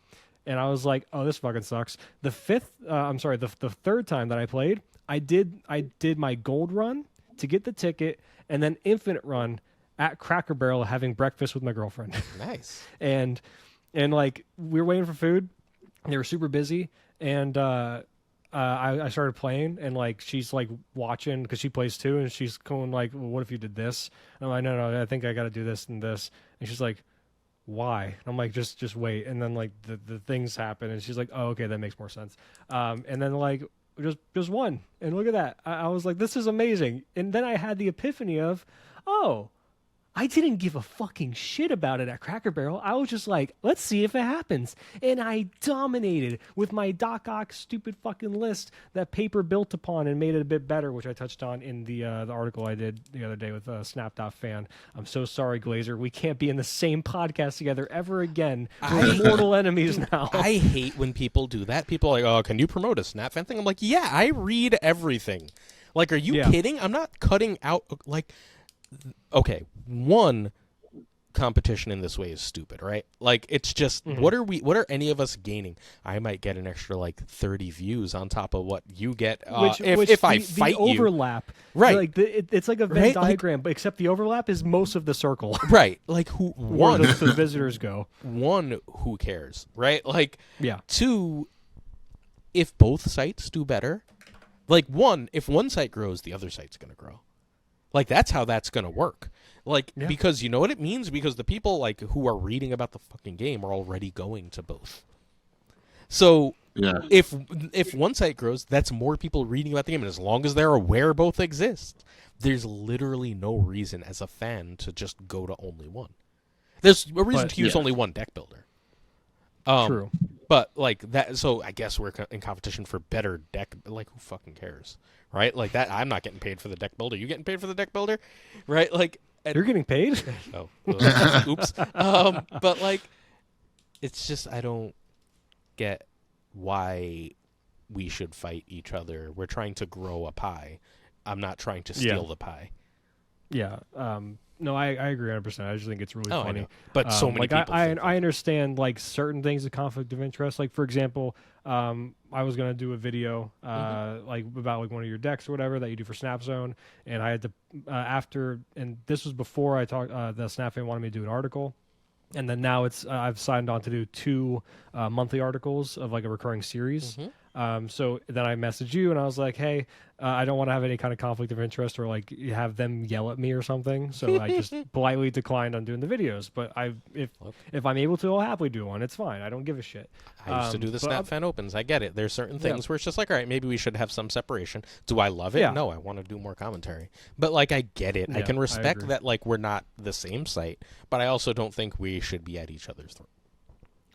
And I was like, "Oh, this fucking sucks." The third time that I played, I did my gold run to get the ticket, and then infinite run at Cracker Barrel having breakfast with my girlfriend. Nice. and like we were waiting for food, they were super busy, and I started playing, and like she's like watching because she plays too, and she's going like, "Well, what if you did this?" And I'm like, "No, I think I got to do this and this," and she's like, why? And I'm like, just wait. And then like the things happen, and she's like, oh, okay, that makes more sense. And then like just one, and look at that. I was like, this is amazing. And then I had the epiphany of, oh, I didn't give a fucking shit about it at Cracker Barrel. I was just like, let's see if it happens. And I dominated with my Doc Ock stupid fucking list that Paper built upon and made it a bit better, which I touched on in the article I did the other day with Snapdot Fan. I'm so sorry, Glazer. We can't be in the same podcast together ever again. We're mortal enemies now. I hate when people do that. People are like, oh, can you promote a Snap Fan thing? I'm like, yeah, I read everything. Like, are you kidding? I'm not cutting out, like... Okay, one, competition in this way is stupid, right? Like, it's just what are any of us gaining? I might get an extra like 30 views on top of what you get if I fight the overlap, you. Right? Like it's like a Venn diagram, but except the overlap is most of the circle. Right? Like where the visitors go. One, who cares, right? Like, yeah. 2, if both sites do better, like if one site grows, the other site's gonna grow. Like, that's how that's going to work. Like, because you know what it means? Because the people, like, who are reading about the fucking game are already going to both. So, if one site grows, that's more people reading about the game. And as long as they're aware both exist, there's literally no reason as a fan to just go to only one. There's a reason to use only one deck builder. True. But, like, that, so I guess we're in competition for better deck. Like, who fucking cares? Right? Like that, I'm not getting paid for the deck builder. You getting paid for the deck builder? Right? Like, you're getting paid? Oh, oops. But like, it's just, I don't get why we should fight each other. We're trying to grow a pie. I'm not trying to steal the pie. Yeah. No, I agree 100%. I just think it's really Oh, I funny. know. But so many like people I think that. I understand like certain things of conflict of interest. Like for example, I was gonna do a video like about like one of your decks or whatever that you do for Snap Zone, and I had to after, and this was before I talked. The Snap fan wanted me to do an article. And then now it's I've signed on to do 2 monthly articles of like a recurring series. So then I messaged you and I was like, hey, I don't want to have any kind of conflict of interest or like have them yell at me or something. So I just politely declined on doing the videos. But if I'm able to, I'll happily do one. It's fine. I don't give a shit. I used to do the but Snap Fan Opens. I get it. There's certain things where it's just like, all right, maybe we should have some separation. Do I love it? Yeah. No, I want to do more commentary. But like, I get it. I Yeah, can I respect agree. that like we're not the same site, but I also don't think we should be at each other's throat.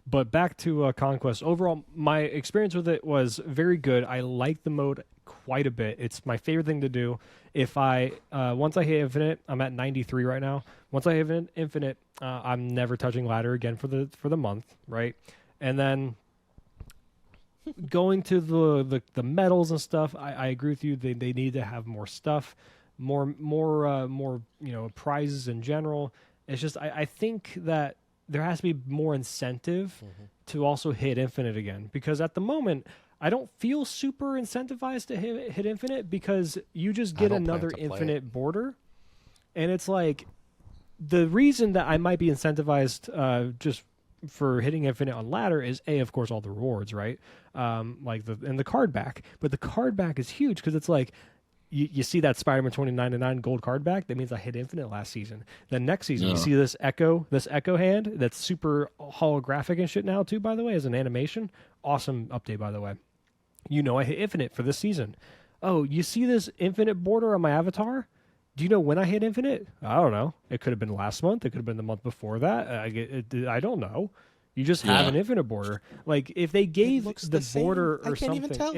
But back to Conquest. Overall, my experience with it was very good. I like the mode quite a bit. It's my favorite thing to do. If I once I hit Infinite, I'm at 93 right now. Once I hit Infinite, I'm never touching ladder again for the month, right? And then going to the medals and stuff, I agree with you. They need to have more stuff, more prizes in general. It's just I think that there has to be more incentive to also hit Infinite again, because at the moment I don't feel super incentivized to hit Infinite, because you just get don't plan another to play Infinite border, and it's like the reason that I might be incentivized just for hitting Infinite on ladder is of course all the rewards, right? Like the card back, but the card back is huge because it's like. You see that Spider-Man 29.99 gold card back? That means I hit Infinite last season. Then next season, you see this Echo hand that's super holographic and shit now too, by the way, as an animation. Awesome update, by the way. I hit Infinite for this season. Oh, you see this Infinite border on my avatar? Do you know when I hit Infinite? I don't know. It could have been last month. It could have been the month before that. I don't know. You just have an Infinite border. Like, if they gave the border or I can't something... even tell.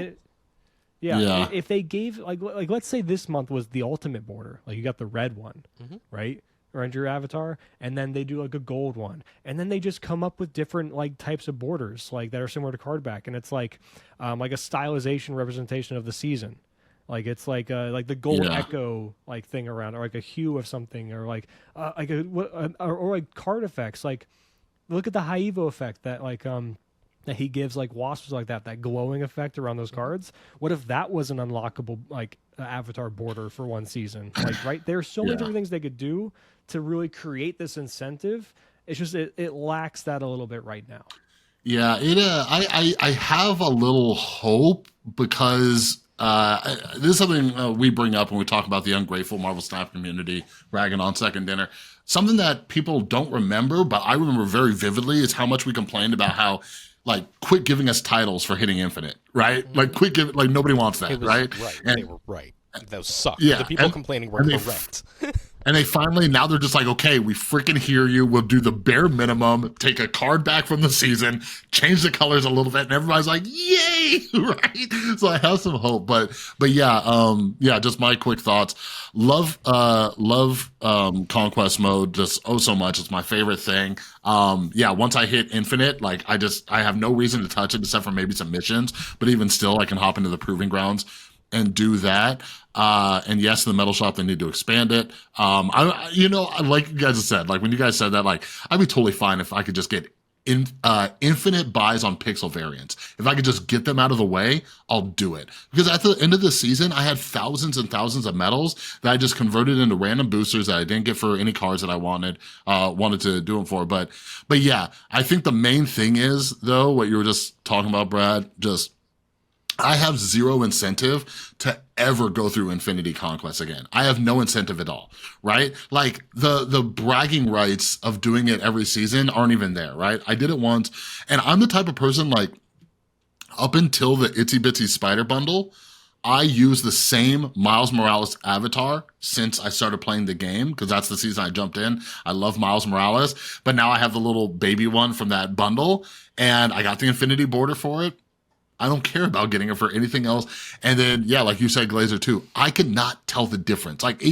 Yeah. If they gave like let's say this month was the ultimate border, like you got the red one, right, around your avatar, and then they do like a gold one, and then they just come up with different like types of borders like that are similar to card back, and it's like a stylization representation of the season. Like it's like the gold echo like thing around, or like a hue of something, or like or like card effects. Like look at the high Evo effect that that he gives like wasps like that glowing effect around those cards. What if that was an unlockable like avatar border for one season? Like right there's so many different things they could do to really create this incentive. It's just it lacks that a little bit right now. Yeah, I have a little hope because this is something we bring up when we talk about the ungrateful Marvel Snap community ragging on Second Dinner. Something that people don't remember, but I remember very vividly, is how much we complained about how like quit giving us titles for hitting Infinite, right? Like quit giving, like nobody wants that, right? Right, And they were right. Those sucked. Yeah, The people complaining were correct. And they finally, now they're just like, okay, we freaking hear you. We'll do the bare minimum, take a card back from the season, change the colors a little bit, and everybody's like, yay, right? So I have some hope, but yeah, just my quick thoughts. Love Conquest mode just so much. It's my favorite thing. Once I hit Infinite, like I have no reason to touch it except for maybe some missions, but even still, I can hop into the Proving Grounds and do that. And yes, the metal shop, they need to expand it. Like you guys have said, like when you guys said that, like I'd be totally fine if I could just get infinite buys on pixel variants. If I could just get them out of the way, I'll do it. Because at the end of the season, I had thousands and thousands of medals that I just converted into random boosters that I didn't get for any cards that I wanted to do them for. But yeah, I think the main thing is though, what you were just talking about, Brad, I have zero incentive to ever go through Infinity Conquest again. I have no incentive at all, right? Like the bragging rights of doing it every season aren't even there, right? I did it once, and I'm the type of person, like, up until the Itsy Bitsy Spider Bundle, I use the same Miles Morales avatar since I started playing the game, because that's the season I jumped in. I love Miles Morales, but now I have the little baby one from that bundle, and I got the Infinity border for it. I don't care about getting it for anything else. And then, yeah, like you said, Glazer too, I could not tell the difference. Like,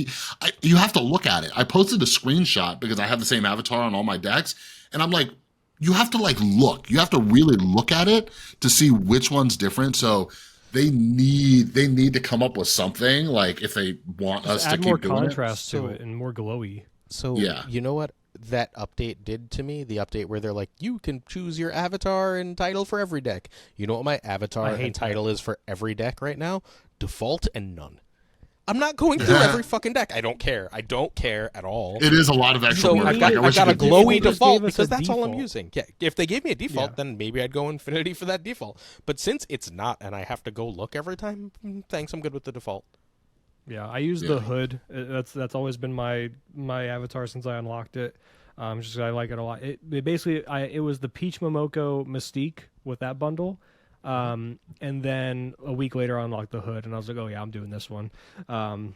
you have to look at it. I posted a screenshot because I have the same avatar on all my decks. And I'm like, you have to like look. You have to really look at it to see which one's different. So they need to come up with something like if they want Just us to add more keep doing contrast to So- it and more glowy. So Yeah. you know what that update did to me? The update where they're like, you can choose your avatar and title for every deck. You know what my avatar I hate and title is for every deck right now? Default and none. I'm not going through Yeah. every fucking deck. I don't care. I don't care at all. It is a lot of extra So work. I've Like, got, I wish a you could do glowy They just default gave us because a that's all I'm default. using. Yeah, if they gave me a default, Yeah. then maybe I'd go Infinity for that default. But since it's not, and I have to go look every time, thanks, I'm good with the default. Yeah, I use Yeah. the hood. That's always been my avatar since I unlocked it. Just 'cause I like it a lot. It basically it was the Peach Momoko Mystique with that bundle, and then a week later I unlocked the hood, and I was like, oh yeah, I'm doing this one, and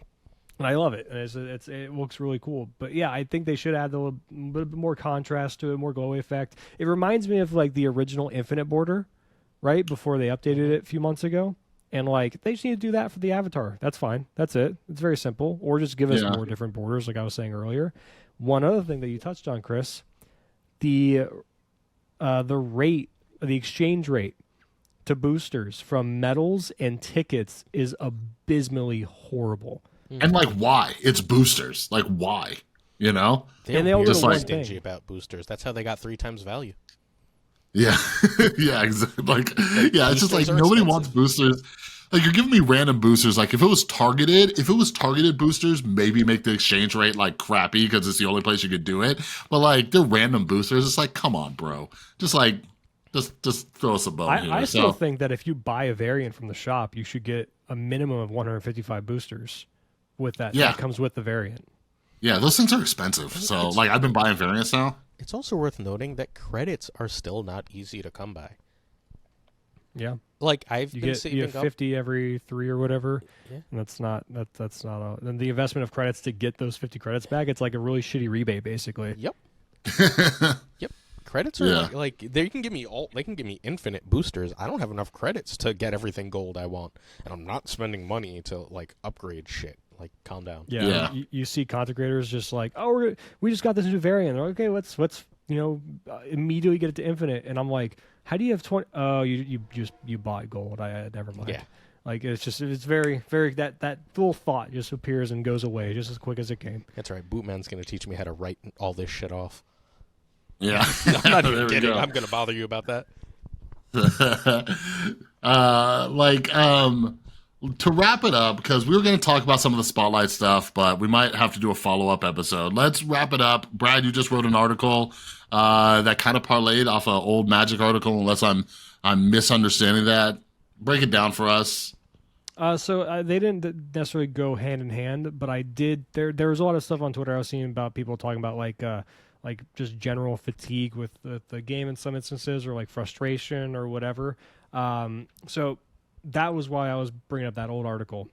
I love it. And it looks really cool. But yeah, I think they should add a little bit more contrast to it, more glowy effect. It reminds me of like the original Infinite border, right before they updated it a few months ago. And like they just need to do that for the avatar. That's fine. That's it. It's very simple. Or just give us Yeah. more different borders, like I was saying earlier. One other thing that you touched on, Chris, the rate, the exchange rate to boosters from medals and tickets is abysmally horrible. And like, why? It's boosters. Like, why? You know? And they all weird do one stingy thing. about boosters. That's how they got 3 times value. Yeah, yeah, exactly. Like, yeah, it's just like boosters are nobody expensive. wants boosters. Like, you're giving me random boosters. Like, if it was targeted boosters, maybe make the exchange rate like crappy because it's the only place you could do it. But like, they're random boosters. It's like, come on, bro. Just throw us a bone here. I still So, think that if you buy a variant from the shop, you should get a minimum of 155 boosters with that. Yeah. That comes with the variant. yeah, those things are expensive. So, like, I've been buying variants now. It's also worth noting that credits are still not easy to come by. Yeah. Like I've You been get saving up. 50 every 3 or whatever. Yeah. And that's not then the investment of credits to get those 50 credits back, it's like a really shitty rebate basically. Yep. Yep. Credits are Yeah. like they can give me infinite boosters. I don't have enough credits to get everything gold I want, and I'm not spending money to like upgrade shit. Like, calm down. Yeah. Yeah. You see content creators just like, "Oh, we just got this new variant." They're like, "Okay, let's immediately get it to infinite." And I'm like, "How do you have 20 Oh, you bought gold. Never mind." Yeah. Like it's very very that little thought just appears and goes away just as quick as it came. That's right. Bootman's gonna teach me how to write all this shit off. Yeah, I'm not There even we kidding. go. I'm gonna bother you about that. To wrap it up, because we were going to talk about some of the spotlight stuff, but we might have to do a follow-up episode. Let's wrap it up. Brad, you just wrote an article that kind of parlayed off an old Magic article, unless I'm misunderstanding that. Break it down for us. So they didn't necessarily go hand in hand, but I did. There was a lot of stuff on Twitter I was seeing about people talking about like just general fatigue with the game in some instances, or like frustration or whatever. So that was why I was bringing up that old article.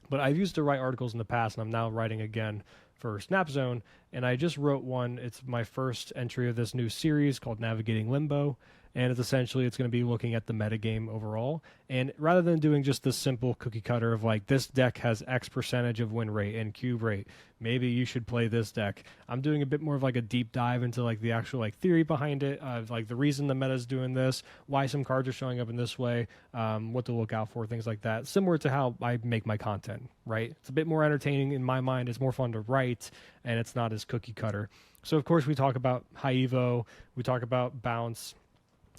But I've used to write articles in the past, and I'm now writing again for Snapzone. And I just wrote one. It's my first entry of this new series called Navigating Limbo. And it's going to be looking at the metagame overall. And rather than doing just the simple cookie cutter of like, this deck has X percentage of win rate and cube rate, maybe you should play this deck, I'm doing a bit more of like a deep dive into like the actual like theory behind it, of like the reason the meta's doing this, why some cards are showing up in this way, what to look out for, things like that. Similar to how I make my content, right? It's a bit more entertaining in my mind. It's more fun to write, and it's not as cookie cutter. So of course we talk about high evo, we talk about bounce.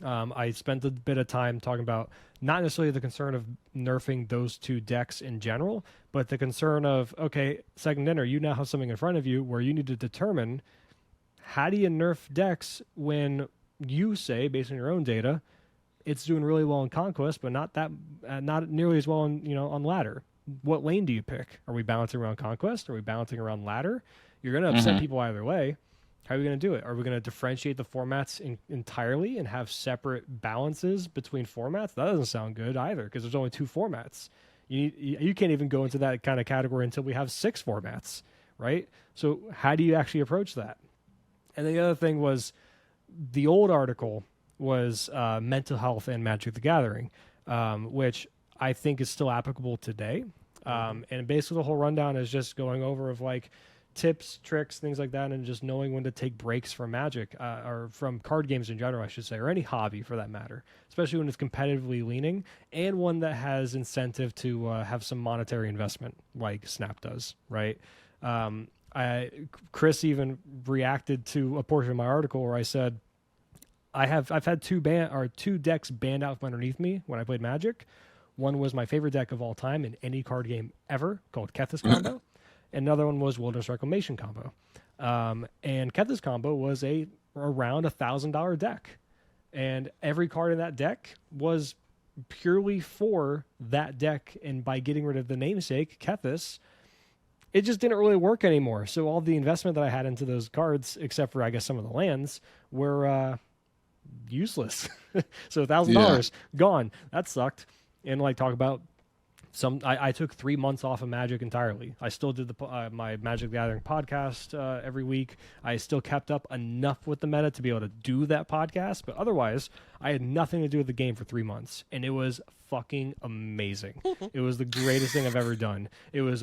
I spent a bit of time talking about not necessarily the concern of nerfing those two decks in general, but the concern of, okay, second inner, you now have something in front of you where you need to determine how do you nerf decks when you say, based on your own data, it's doing really well in Conquest, but not nearly as well on ladder. What lane do you pick? Are we balancing around Conquest? Are we balancing around ladder? You're going to upset people either way. How are we going to do it? Are we going to differentiate the formats entirely and have separate balances between formats? That doesn't sound good either, because there's only 2 formats. You can't even go into that kind of category until we have 6 formats, right? So how do you actually approach that? And the other thing was, the old article was mental health and Magic the Gathering, which I think is still applicable today. And basically the whole rundown is just going over of like, tips, tricks, things like that, and just knowing when to take breaks from Magic or from card games in general, I should say, or any hobby for that matter, especially when it's competitively leaning and one that has incentive to have some monetary investment like Snap does, right? Chris even reacted to a portion of my article where I said I've had two decks banned out from underneath me when I played Magic. One was my favorite deck of all time in any card game ever, called Kethis Combo. Another one was Wilderness Reclamation Combo. And Kethis Combo was around $1,000 deck. And every card in that deck was purely for that deck. And by getting rid of the namesake, Kethis, it just didn't really work anymore. So all the investment that I had into those cards, except for, I guess, some of the lands, were useless. So $1,000 gone. That sucked. And like talk about I took 3 months off of Magic entirely. I still did my Magic the Gathering podcast every week. I still kept up enough with the meta to be able to do that podcast, but otherwise, I had nothing to do with the game for 3 months, and it was fucking amazing. It was the greatest thing I've ever done. It was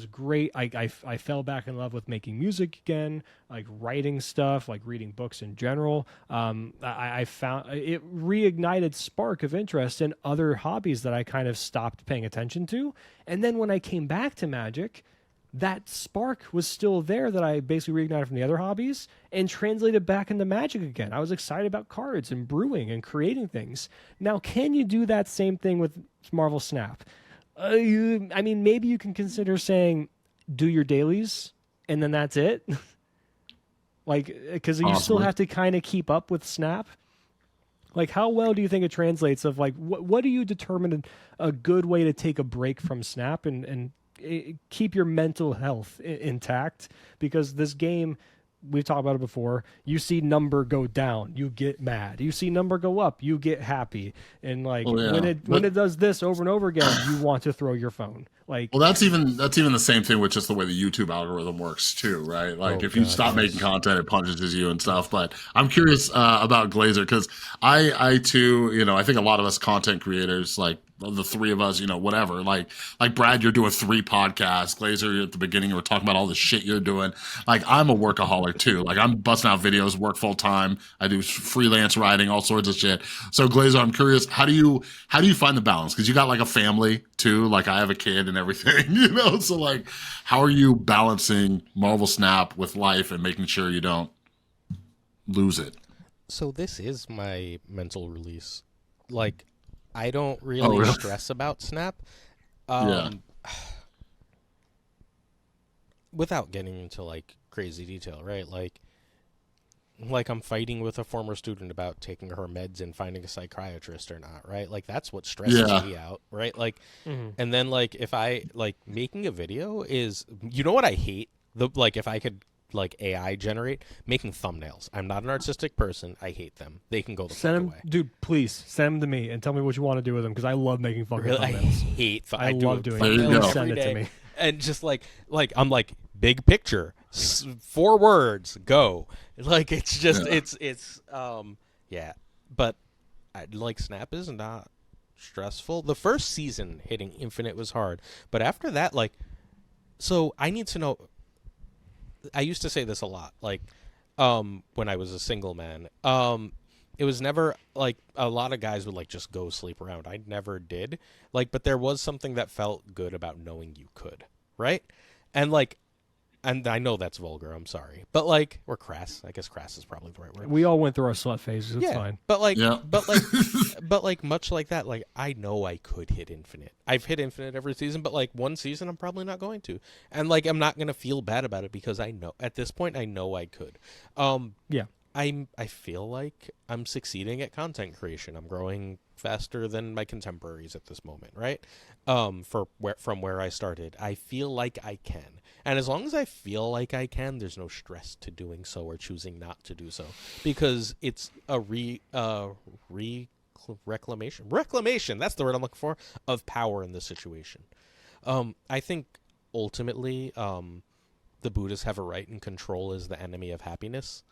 great. I fell back in love with making music again, like writing stuff, like reading books in general. I found it reignited spark of interest in other hobbies that I kind of stopped paying attention to. And then when I came back to Magic, that spark was still there that I basically reignited from the other hobbies and translated back into Magic again. I was excited about cards and brewing and creating things. Now, can you do that same thing with Marvel Snap? I mean, maybe you can consider saying, do your dailies, and then that's it. Like, because you still have to kind of keep up with Snap. Like, how well do you think it translates of, like, what do you determine a good way to take a break from Snap and keep your mental health intact? Because this game, we've talked about it before, you see number go down, you get mad. You see number go up, you get happy. And like when it does this over and over again, you want to throw your phone. Like, well, that's even the same thing with just the way the YouTube algorithm works too, right? Like if you stop making content, it punishes you and stuff. But I'm curious about Glazer, because I too, I think a lot of us content creators, like the three of us, whatever, like Brad, you're doing 3 podcasts. Glazer, at the beginning, you were talking about all the shit you're doing. Like, I'm a workaholic too. Like, I'm busting out videos, work full time. I do freelance writing, all sorts of shit. So Glazer, I'm curious, how do you find the balance? Because you got like a family too. Like, I have a kid and everything, So like, how are you balancing Marvel Snap with life and making sure you don't lose it? So this is my mental release. Like, I don't really stress about Snap. Without getting into like crazy detail, right? Like I'm fighting with a former student about taking her meds and finding a psychiatrist or not, right? Like, that's what stresses me out, right? Like, and then like if I like making a video is, what I hate? If I could like AI generate making thumbnails. I'm not an artistic person. I hate them. They can go the fuck away. Dude, please send them to me and tell me what you want to do with them, because I love making fucking thumbnails. I love doing it. Send it to me. And just like I'm like, big picture, 4 words, go. Like, it's just it's But like, Snap is not stressful. The first season hitting Infinite was hard, but after that, like, so I need to know. I used to say this a lot, like, when I was a single man. It was never, like, a lot of guys would, like, just go sleep around. I never did. Like, but there was something that felt good about knowing you could, right? And, like, and I know that's vulgar, I'm sorry. But, like, or crass. I guess crass is probably the right word. We all went through our slut phases. It's fine. But, like, but, like, much like that, like, I know I could hit Infinite. I've hit Infinite every season, but, like, one season I'm probably not going to. And, like, I'm not going to feel bad about it because I know, at this point, I know I could. I feel like I'm succeeding at content creation. I'm growing faster than my contemporaries at this moment, right? From where I started, I feel like I can. And as long as I feel like I can, there's no stress to doing so or choosing not to do so, because it's a reclamation. That's the word I'm looking for, of power in this situation. I think ultimately, the Buddhists have a right, and control is the enemy of happiness.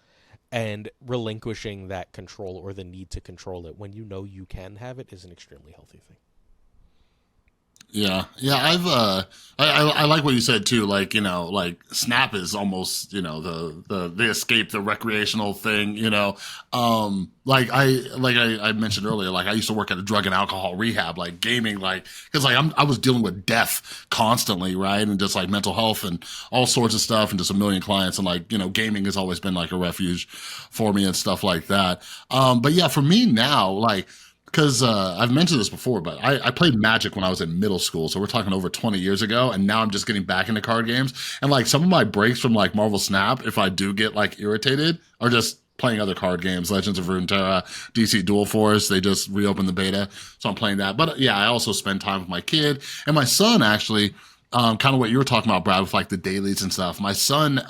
And relinquishing that control or the need to control it when you know you can have it is an extremely healthy thing. Yeah, yeah. I like what you said too. Like, like Snap is almost, the escape, the recreational thing. Like I mentioned earlier. Like I used to work at a drug and alcohol rehab, like gaming, like because like I was dealing with death constantly, right, and just like mental health and all sorts of stuff, and just a million clients, and like gaming has always been like a refuge for me and stuff like that. But yeah, for me now, like. Because I've mentioned this before, but I played Magic when I was in middle school, so we're talking over 20 years ago, and now I'm just getting back into card games. And like some of my breaks from like Marvel Snap, if I do get like irritated, are just playing other card games, Legends of Runeterra, DC Dual Force. They just reopened the beta, so I'm playing that. But yeah, I also spend time with my kid and my son actually. Kind of what you were talking about, Brad, with like the dailies and stuff. My son,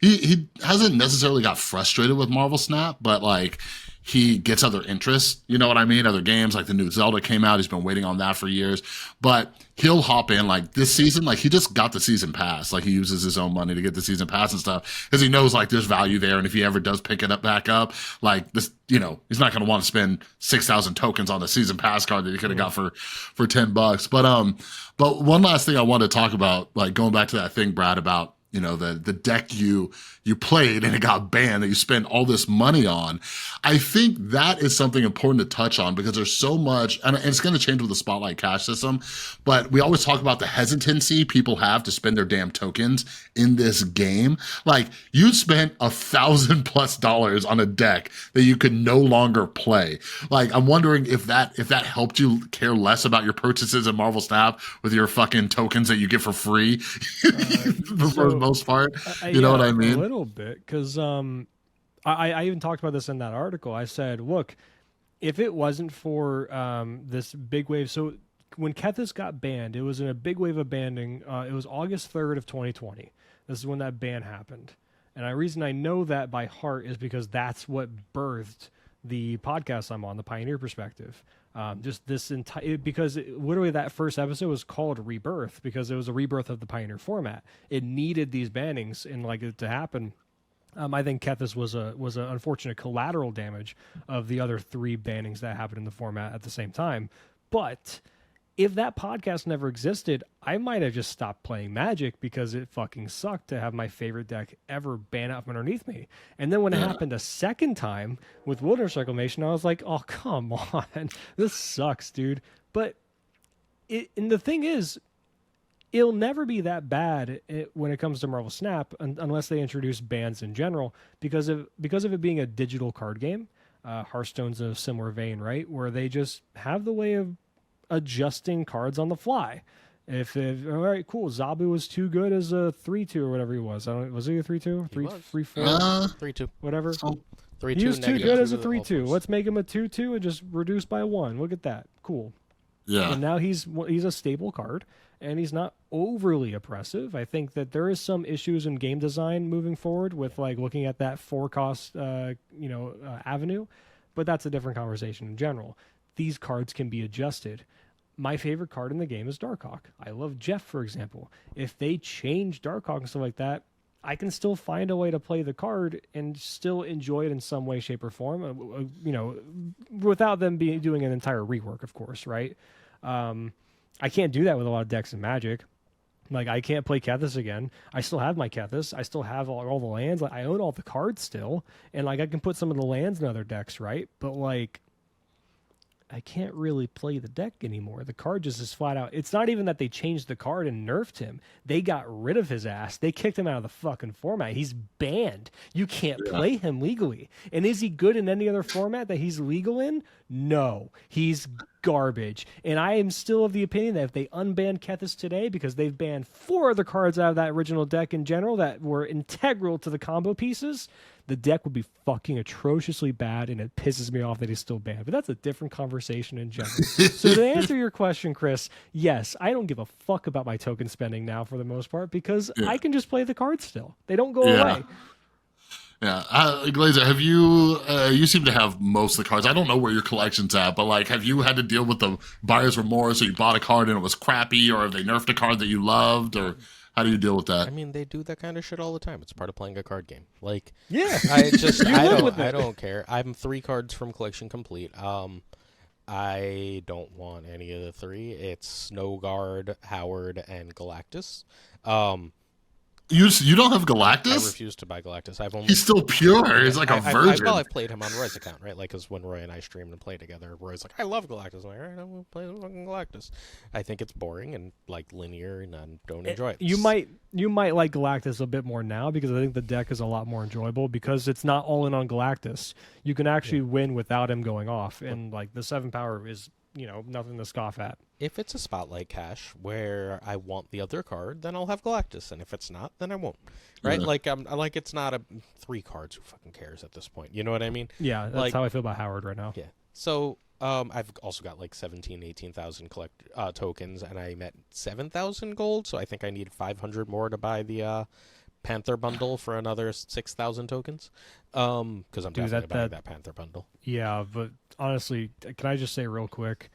he hasn't necessarily got frustrated with Marvel Snap, but like he gets other interests. You know what I mean? Other games, like the new Zelda came out. He's been waiting on that for years, but he'll hop in like this season. Like he just got the season pass. Like he uses his own money to get the season pass and stuff because he knows like there's value there. And if he ever does pick it up back up, like this, he's not going to want to spend 6,000 tokens on the season pass card that he could have got for $10. But one last thing I want to talk about, like going back to that thing, Brad, about the deck you played and it got banned that you spent all this money on. I think that is something important to touch on because there's so much, and it's going to change with the Spotlight cash system, but we always talk about the hesitancy people have to spend their damn tokens in this game. Like you spent $1,000+ on a deck that you could no longer play. Like I'm wondering if that helped you care less about your purchases in Marvel Snap with your fucking tokens that you get for free for the most part. You know what I mean? A little bit, because I even talked about this in that article. I said, look, if it wasn't for this big wave, so when Kethis got banned, it was in a big wave of banning. It was August 3rd of 2020. This is when that ban happened. And the reason I know that by heart is because that's what birthed the podcast I'm on, the Pioneer Perspective. Just this entire, because literally that first episode was called Rebirth because it was a rebirth of the Pioneer format. It needed these bannings and like it to happen. I think Kethis was an unfortunate collateral damage of the other 3 bannings that happened in the format at the same time. But if that podcast never existed, I might have just stopped playing Magic because it fucking sucked to have my favorite deck ever ban out from underneath me. And then when it happened a second time with Wilderness Reclamation, I was like, oh, come on. This sucks, dude. But and the thing is, it'll never be that bad when it comes to Marvel Snap unless they introduce bans in general because of it being a digital card game. Hearthstone's a similar vein, right? Where they just have the way of adjusting cards on the fly. If all right, cool. Zabu was too good as a 3/2 or whatever he was. Was he a 3/2? 3/4? 3/2. Whatever. 3/2. He was too good as a 3/2. Let's make him a 2/2 and just reduce by 1. Look at that. Cool. Yeah. And now he's a stable card and he's not overly oppressive. I think that there is some issues in game design moving forward with like looking at that 4-cost avenue, but that's a different conversation in general. These cards can be adjusted. My favorite card in the game is Darkhawk. I love Jeff, for example. If they change Darkhawk and stuff like that, I can still find a way to play the card and still enjoy it in some way, shape, or form. Without them doing an entire rework, of course, right? I can't do that with a lot of decks in Magic. Like, I can't play Kethis again. I still have my Kethis. I still have all the lands. Like, I own all the cards still. And, like, I can put some of the lands in other decks, right? But, like, I can't really play the deck anymore. The card just is flat out. It's not even that they changed the card and nerfed him. They got rid of his ass. They kicked him out of the fucking format. He's banned. You can't play him legally. And is he good in any other format that he's legal in? No. He's garbage. And I am still of the opinion that if they unban Kethis today, because they've banned 4 other cards out of that original deck in general that were integral to the combo pieces, the deck would be fucking atrociously bad, and it pisses me off that he's still banned. But that's a different conversation in general. So to answer your question, Chris, yes, I don't give a fuck about my token spending now for the most part because I can just play the cards still. They don't go away. Yeah, Glazer, have you? You seem to have most of the cards. I don't know where your collection's at, but like, have you had to deal with the buyer's remorse, or you bought a card and it was crappy, or have they nerfed a card that you loved, or how do you deal with that? I mean, they do that kind of shit all the time. It's part of playing a card game. Like, yeah, I don't care. I'm 3 cards from collection complete. I don't want any of the three. It's Snow Guard, Howard, and Galactus. You don't have I Galactus? refuse to buy Galactus. I've only He's still pure. He's like a virgin. well, I've played him on Roy's account, right? Like, because when Roy and I streamed and played together, Roy's like, I love Galactus. I'm like, all right, I'm going to play fucking Galactus. I think it's boring and, like, linear, and I don't enjoy it. You might like Galactus a bit more now because I think the deck is a lot more enjoyable because it's not all in on Galactus. You can actually win without him going off, and, like, the 7 power is, nothing to scoff at. If it's a Spotlight cache where I want the other card, then I'll have Galactus, and if it's not, then I won't. Right? Yeah. Like it's not a 3 cards. Who fucking cares at this point? You know what I mean? Yeah, that's Like- how I feel about Howard right now. Yeah. So I've also got like 17, 18,000 tokens, and I'm at 7,000 gold. So I think I need 500 more to buy the Panther bundle for another 6,000 tokens. Because I'm definitely buying that Panther bundle. Yeah, but honestly, can I just say real quick,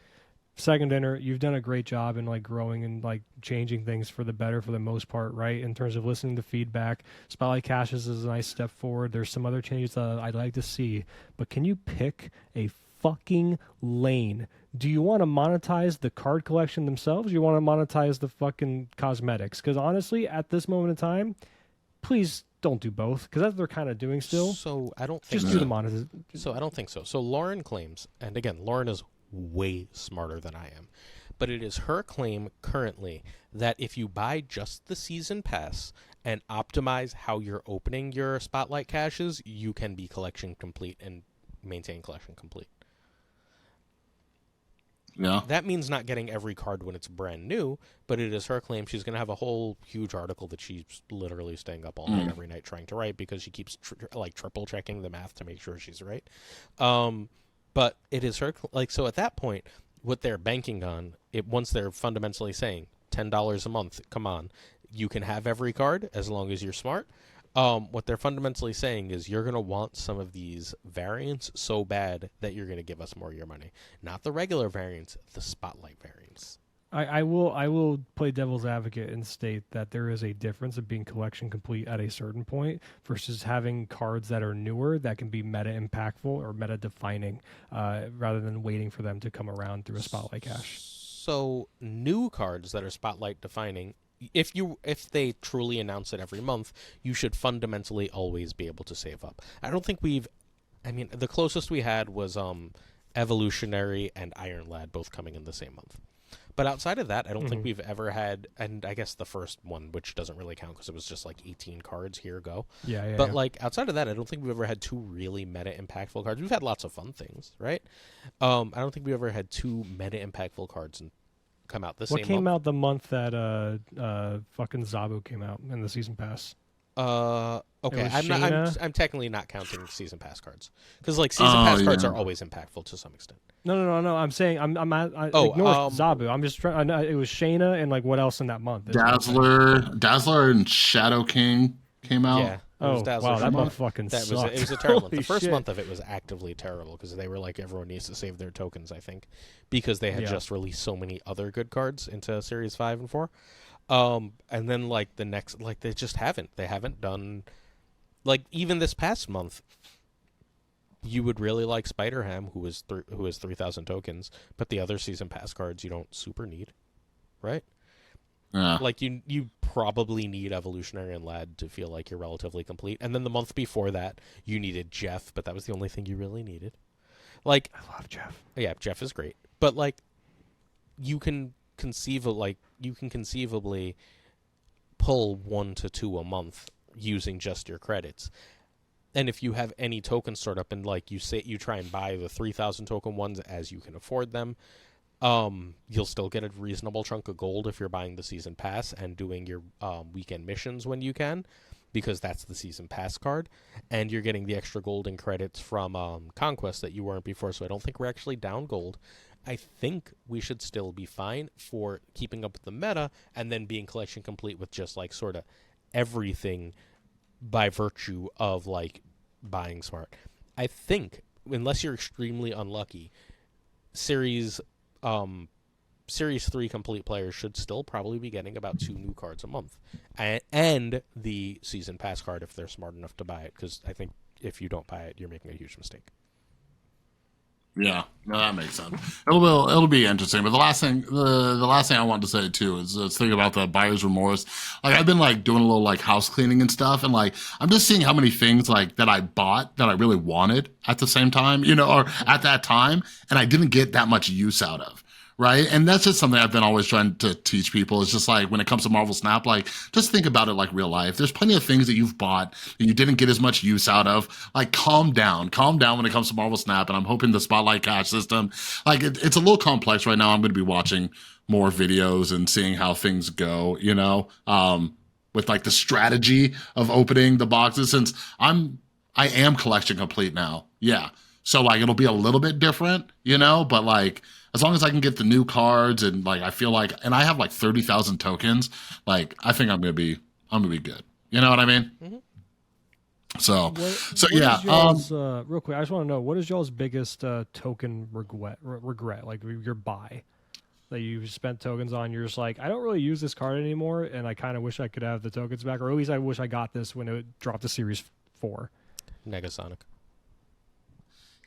Second Dinner, you've done a great job in like growing and like changing things for the better for the most part, right? In terms of listening to feedback, Spotlight Caches is a nice step forward. There's some other changes that I'd like to see, but can you pick a fucking lane? Do you want to monetize the card collection themselves? Or you want to monetize the fucking cosmetics? Because honestly, at this moment in time, please don't do both, because that's what they're kind of doing still. So I don't think Just do the monetization. So I don't think so. So Lauren claims, and again, Lauren is way smarter than I am, but it is her claim currently that if you buy just the season pass and optimize how you're opening your Spotlight caches, you can be collection complete and maintain collection complete. Yeah. That means not getting every card when it's brand new, but it is her claim. She's going to have a whole huge article that she's literally staying up all night every night trying to write because she keeps triple checking the math to make sure she's right. But it is her, so at that point, what they're banking on, once they're fundamentally saying $10 a month, come on, you can have every card as long as you're smart. What they're fundamentally saying is you're going to want some of these variants so bad that you're going to give us more of your money. Not the regular variants, the Spotlight variants. I will play devil's advocate and state that there is a difference of being collection complete at a certain point versus having cards that are newer that can be meta impactful or meta defining, rather than waiting for them to come around through a Spotlight cache. So new cards that are Spotlight defining, if they truly announce it every month, you should fundamentally always be able to save up. I don't think the closest we had was Evolutionary and Iron Lad both coming in the same month. But outside of that, I don't think we've ever had, and I guess the first one, which doesn't really count because it was just like 18 cards, here go. Yeah. But like outside of that, I don't think we've ever had 2 really meta impactful cards. We've had lots of fun things, right? I don't think we ever had 2 meta impactful cards and come out the same month. What came out the month that fucking Zabu came out in the season pass? Okay, I'm technically not counting season pass cards because like season Oh, pass cards yeah. are always impactful to some extent. No. I'm saying I Oh, ignore Zabu. I'm just trying. I know it was Shayna and like what else in that month? Dazzler and Shadow King came out. Yeah. It was Oh Dazzler wow, that Shaman. month fucking It sucked. was a terrible month. The Holy first shit. month of it was actively terrible because they were like everyone needs to save their tokens. I think because they had Yeah. just released so many other good cards into Series 5 and 4, and then like the next they just haven't. They haven't done like even this past month. You would really like Spider-Ham, who is 3,000 tokens, but the other season pass cards you don't super need, right? Yeah. Like you probably need Evolutionary and Lad to feel like you're relatively complete. And then the month before that, you needed Jeff, but that was the only thing you really needed. Like I love Jeff. yeah, Jeff is great. But like you can conceivably pull 1 to 2 a month using just your credits. And if you have any tokens stored up and like you try and buy the 3,000 token ones as you can afford them, you'll still get a reasonable chunk of gold if you're buying the season pass and doing your weekend missions when you can, because that's the season pass card, and you're getting the extra gold and credits from Conquest that you weren't before. So I don't think we're actually down gold. I think we should still be fine for keeping up with the meta and then being collection complete with just like sort of everything by virtue of like buying smart. I think unless you're extremely unlucky, Series 3 complete players should still probably be getting about 2 new cards a month, and the season pass card if they're smart enough to buy it. Because I think if you don't buy it, you're making a huge mistake. Yeah, no, that makes sense. It'll be interesting. But the last thing I wanted to say too is let's think about the buyer's remorse. Like I've been like doing a little like house cleaning and stuff, and like I'm just seeing how many things like that I bought that I really wanted at the same time, or at that time, and I didn't get that much use out of. Right. And that's just something I've been always trying to teach people. It's just like when it comes to Marvel Snap, like just think about it like real life. There's plenty of things that you've bought that you didn't get as much use out of. Like calm down when it comes to Marvel Snap. And I'm hoping the Spotlight Cash system, like it's a little complex right now. I'm going to be watching more videos and seeing how things go, with like the strategy of opening the boxes since I am collection complete now. Yeah. So like it'll be a little bit different, but like as long as I can get the new cards and like I feel like and I have like 30,000 tokens, like I think I'm gonna be good. You know what I mean? Mm-hmm. So yeah. Real quick, I just want to know what is y'all's biggest token regret? Like your buy that you spent tokens on. You're just like, I don't really use this card anymore, and I kind of wish I could have the tokens back, or at least I wish I got this when it dropped to Series 4. Negasonic.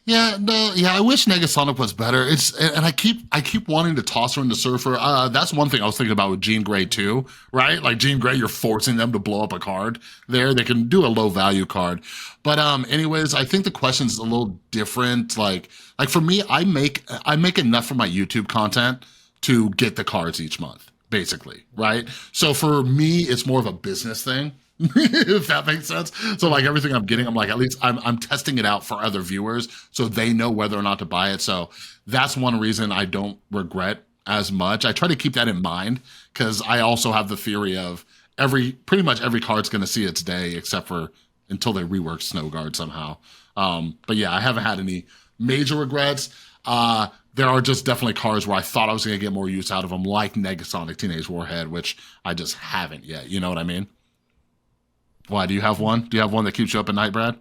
Yeah, no, yeah. I wish Negasonic was better. And I keep wanting to toss her into Surfer. That's one thing I was thinking about with Jean Grey too, right? Like Jean Grey, you're forcing them to blow up a card there. They can do a low value card, but anyways, I think the question's a little different. Like for me, I make enough for my YouTube content to get the cards each month, basically, right? So for me, it's more of a business thing. If that makes sense. So like everything I'm getting, I'm like, at least I'm testing it out for other viewers so they know whether or not to buy it. So that's one reason I don't regret as much. I try to keep that in mind because I also have the theory of pretty much every card's going to see its day except for until they rework Snow Guard somehow. But yeah, I haven't had any major regrets. There are just definitely cards where I thought I was going to get more use out of them, like Negasonic Teenage Warhead, which I just haven't yet. You know what I mean? Why, do you have one? Do you have one that keeps you up at night, Brad?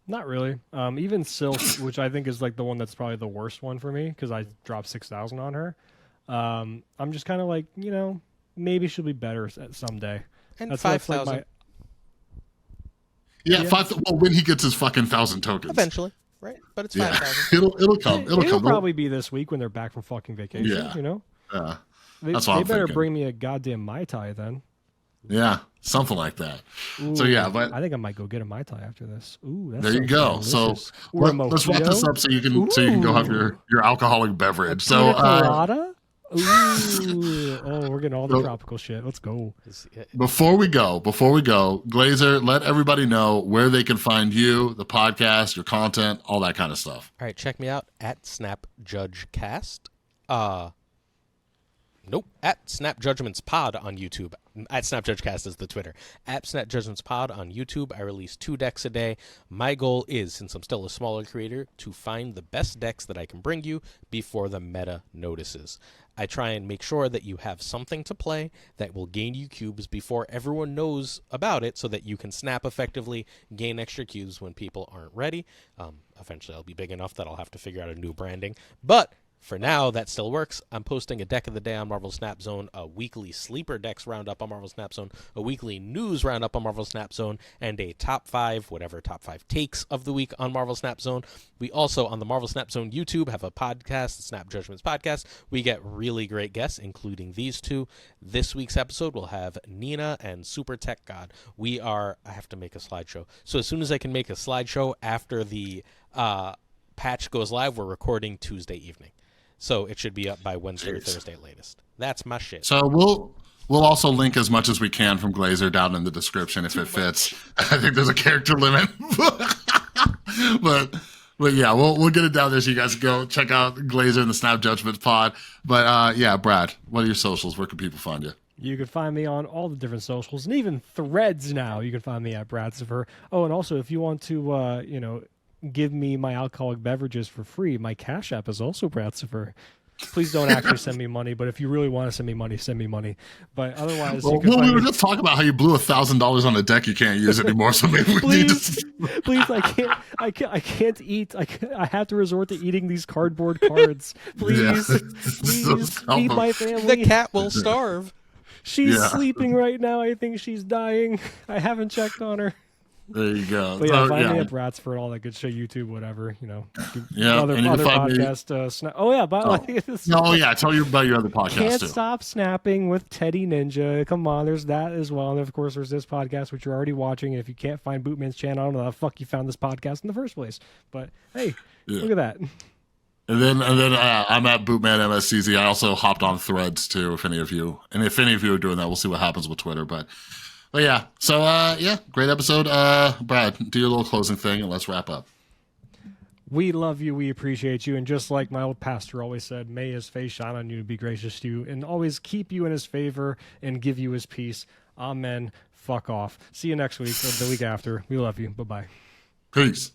Not really. Even Sylph, which I think is like the one that's probably the worst one for me because I dropped 6,000 on her. I'm just kind of like, maybe she'll be better someday. And 5,000. Like yeah. Well, when he gets his fucking 1,000 tokens. Eventually, right? But it's 5,000. It'll come. It'll probably be this week when they're back from fucking vacation, Yeah. Yeah. That's what they I'm better thinking. bring me a goddamn Mai Tai then. Yeah, something like that. Ooh, so yeah, but I think I might go get a Mai Tai after this. Ooh, that's there you go. So let's wrap this up so you can go have your alcoholic beverage. So colada? Ooh, we're getting all the tropical shit. Let's go. Before we go, Glazer, let everybody know where they can find you, the podcast, your content, all that kind of stuff. All right, check me out at SnapJudgeCast. Nope. At Snap Judgements Pod on YouTube. At SnapJudgeCast is the Twitter. At Snap Judgements Pod on YouTube. I release 2 decks a day. My goal is, since I'm still a smaller creator, to find the best decks that I can bring you before the meta notices. I try and make sure that you have something to play that will gain you cubes before everyone knows about it so that you can snap effectively, gain extra cubes when people aren't ready. Eventually I'll be big enough that I'll have to figure out a new branding. But for now, that still works. I'm posting a deck of the day on Marvel Snap Zone, a weekly sleeper decks roundup on Marvel Snap Zone, a weekly news roundup on Marvel Snap Zone, and a top 5 takes of the week on Marvel Snap Zone. We also, on the Marvel Snap Zone YouTube, have a podcast, the Snap Judgments Podcast. We get really great guests, including these two. This week's episode will have Nina and Super Tech God. I have to make a slideshow. So as soon as I can make a slideshow after the patch goes live, we're recording Tuesday evening. So it should be up by Wednesday or Thursday at latest. That's my shit. So we'll also link as much as we can from Glazer down in the description if it fits. I think there's a character limit, but yeah, we'll get it down there so you guys can go check out Glazer and the Snap Judgments Pod. But yeah, Brad, what are your socials? Where can people find you? You can find me on all the different socials and even threads now. You can find me at Bradsifer. Oh, and also if you want to, give me my alcoholic beverages for free, my Cash App is also Bradsifer. Please don't actually send me money, but if you really want to send me money. But otherwise, we were just talking about how you blew $1,000 on a deck you can't use anymore. So maybe we need to. Please, I can't eat. I have to resort to eating these cardboard cards. Please, please feed my family. The cat will starve. She's sleeping right now. I think she's dying. I haven't checked on her. There you go. But yeah, So, find me yeah. at Bratsford, all that good shit, YouTube, whatever, Yeah, other and you can find me- podcast. Oh yeah, by the way, this No, yeah, tell you about your other podcast Can't too. Stop Snapping with Teddy Ninja. Come on, there's that as well. And of course, there's this podcast, which you're already watching. And if you can't find Bootman's channel, I don't know how the fuck you found this podcast in the first place. But hey, look at that. And then I'm at Bootman MSCZ. I also hopped on Threads too. If any of you are doing that, we'll see what happens with Twitter. But yeah. So yeah, great episode. Brad, do your little closing thing and let's wrap up. We love you. We appreciate you. And just like my old pastor always said, may his face shine on you and be gracious to you and always keep you in his favor and give you his peace. Amen. Fuck off. See you next week or the week after. We love you. Bye-bye. Peace.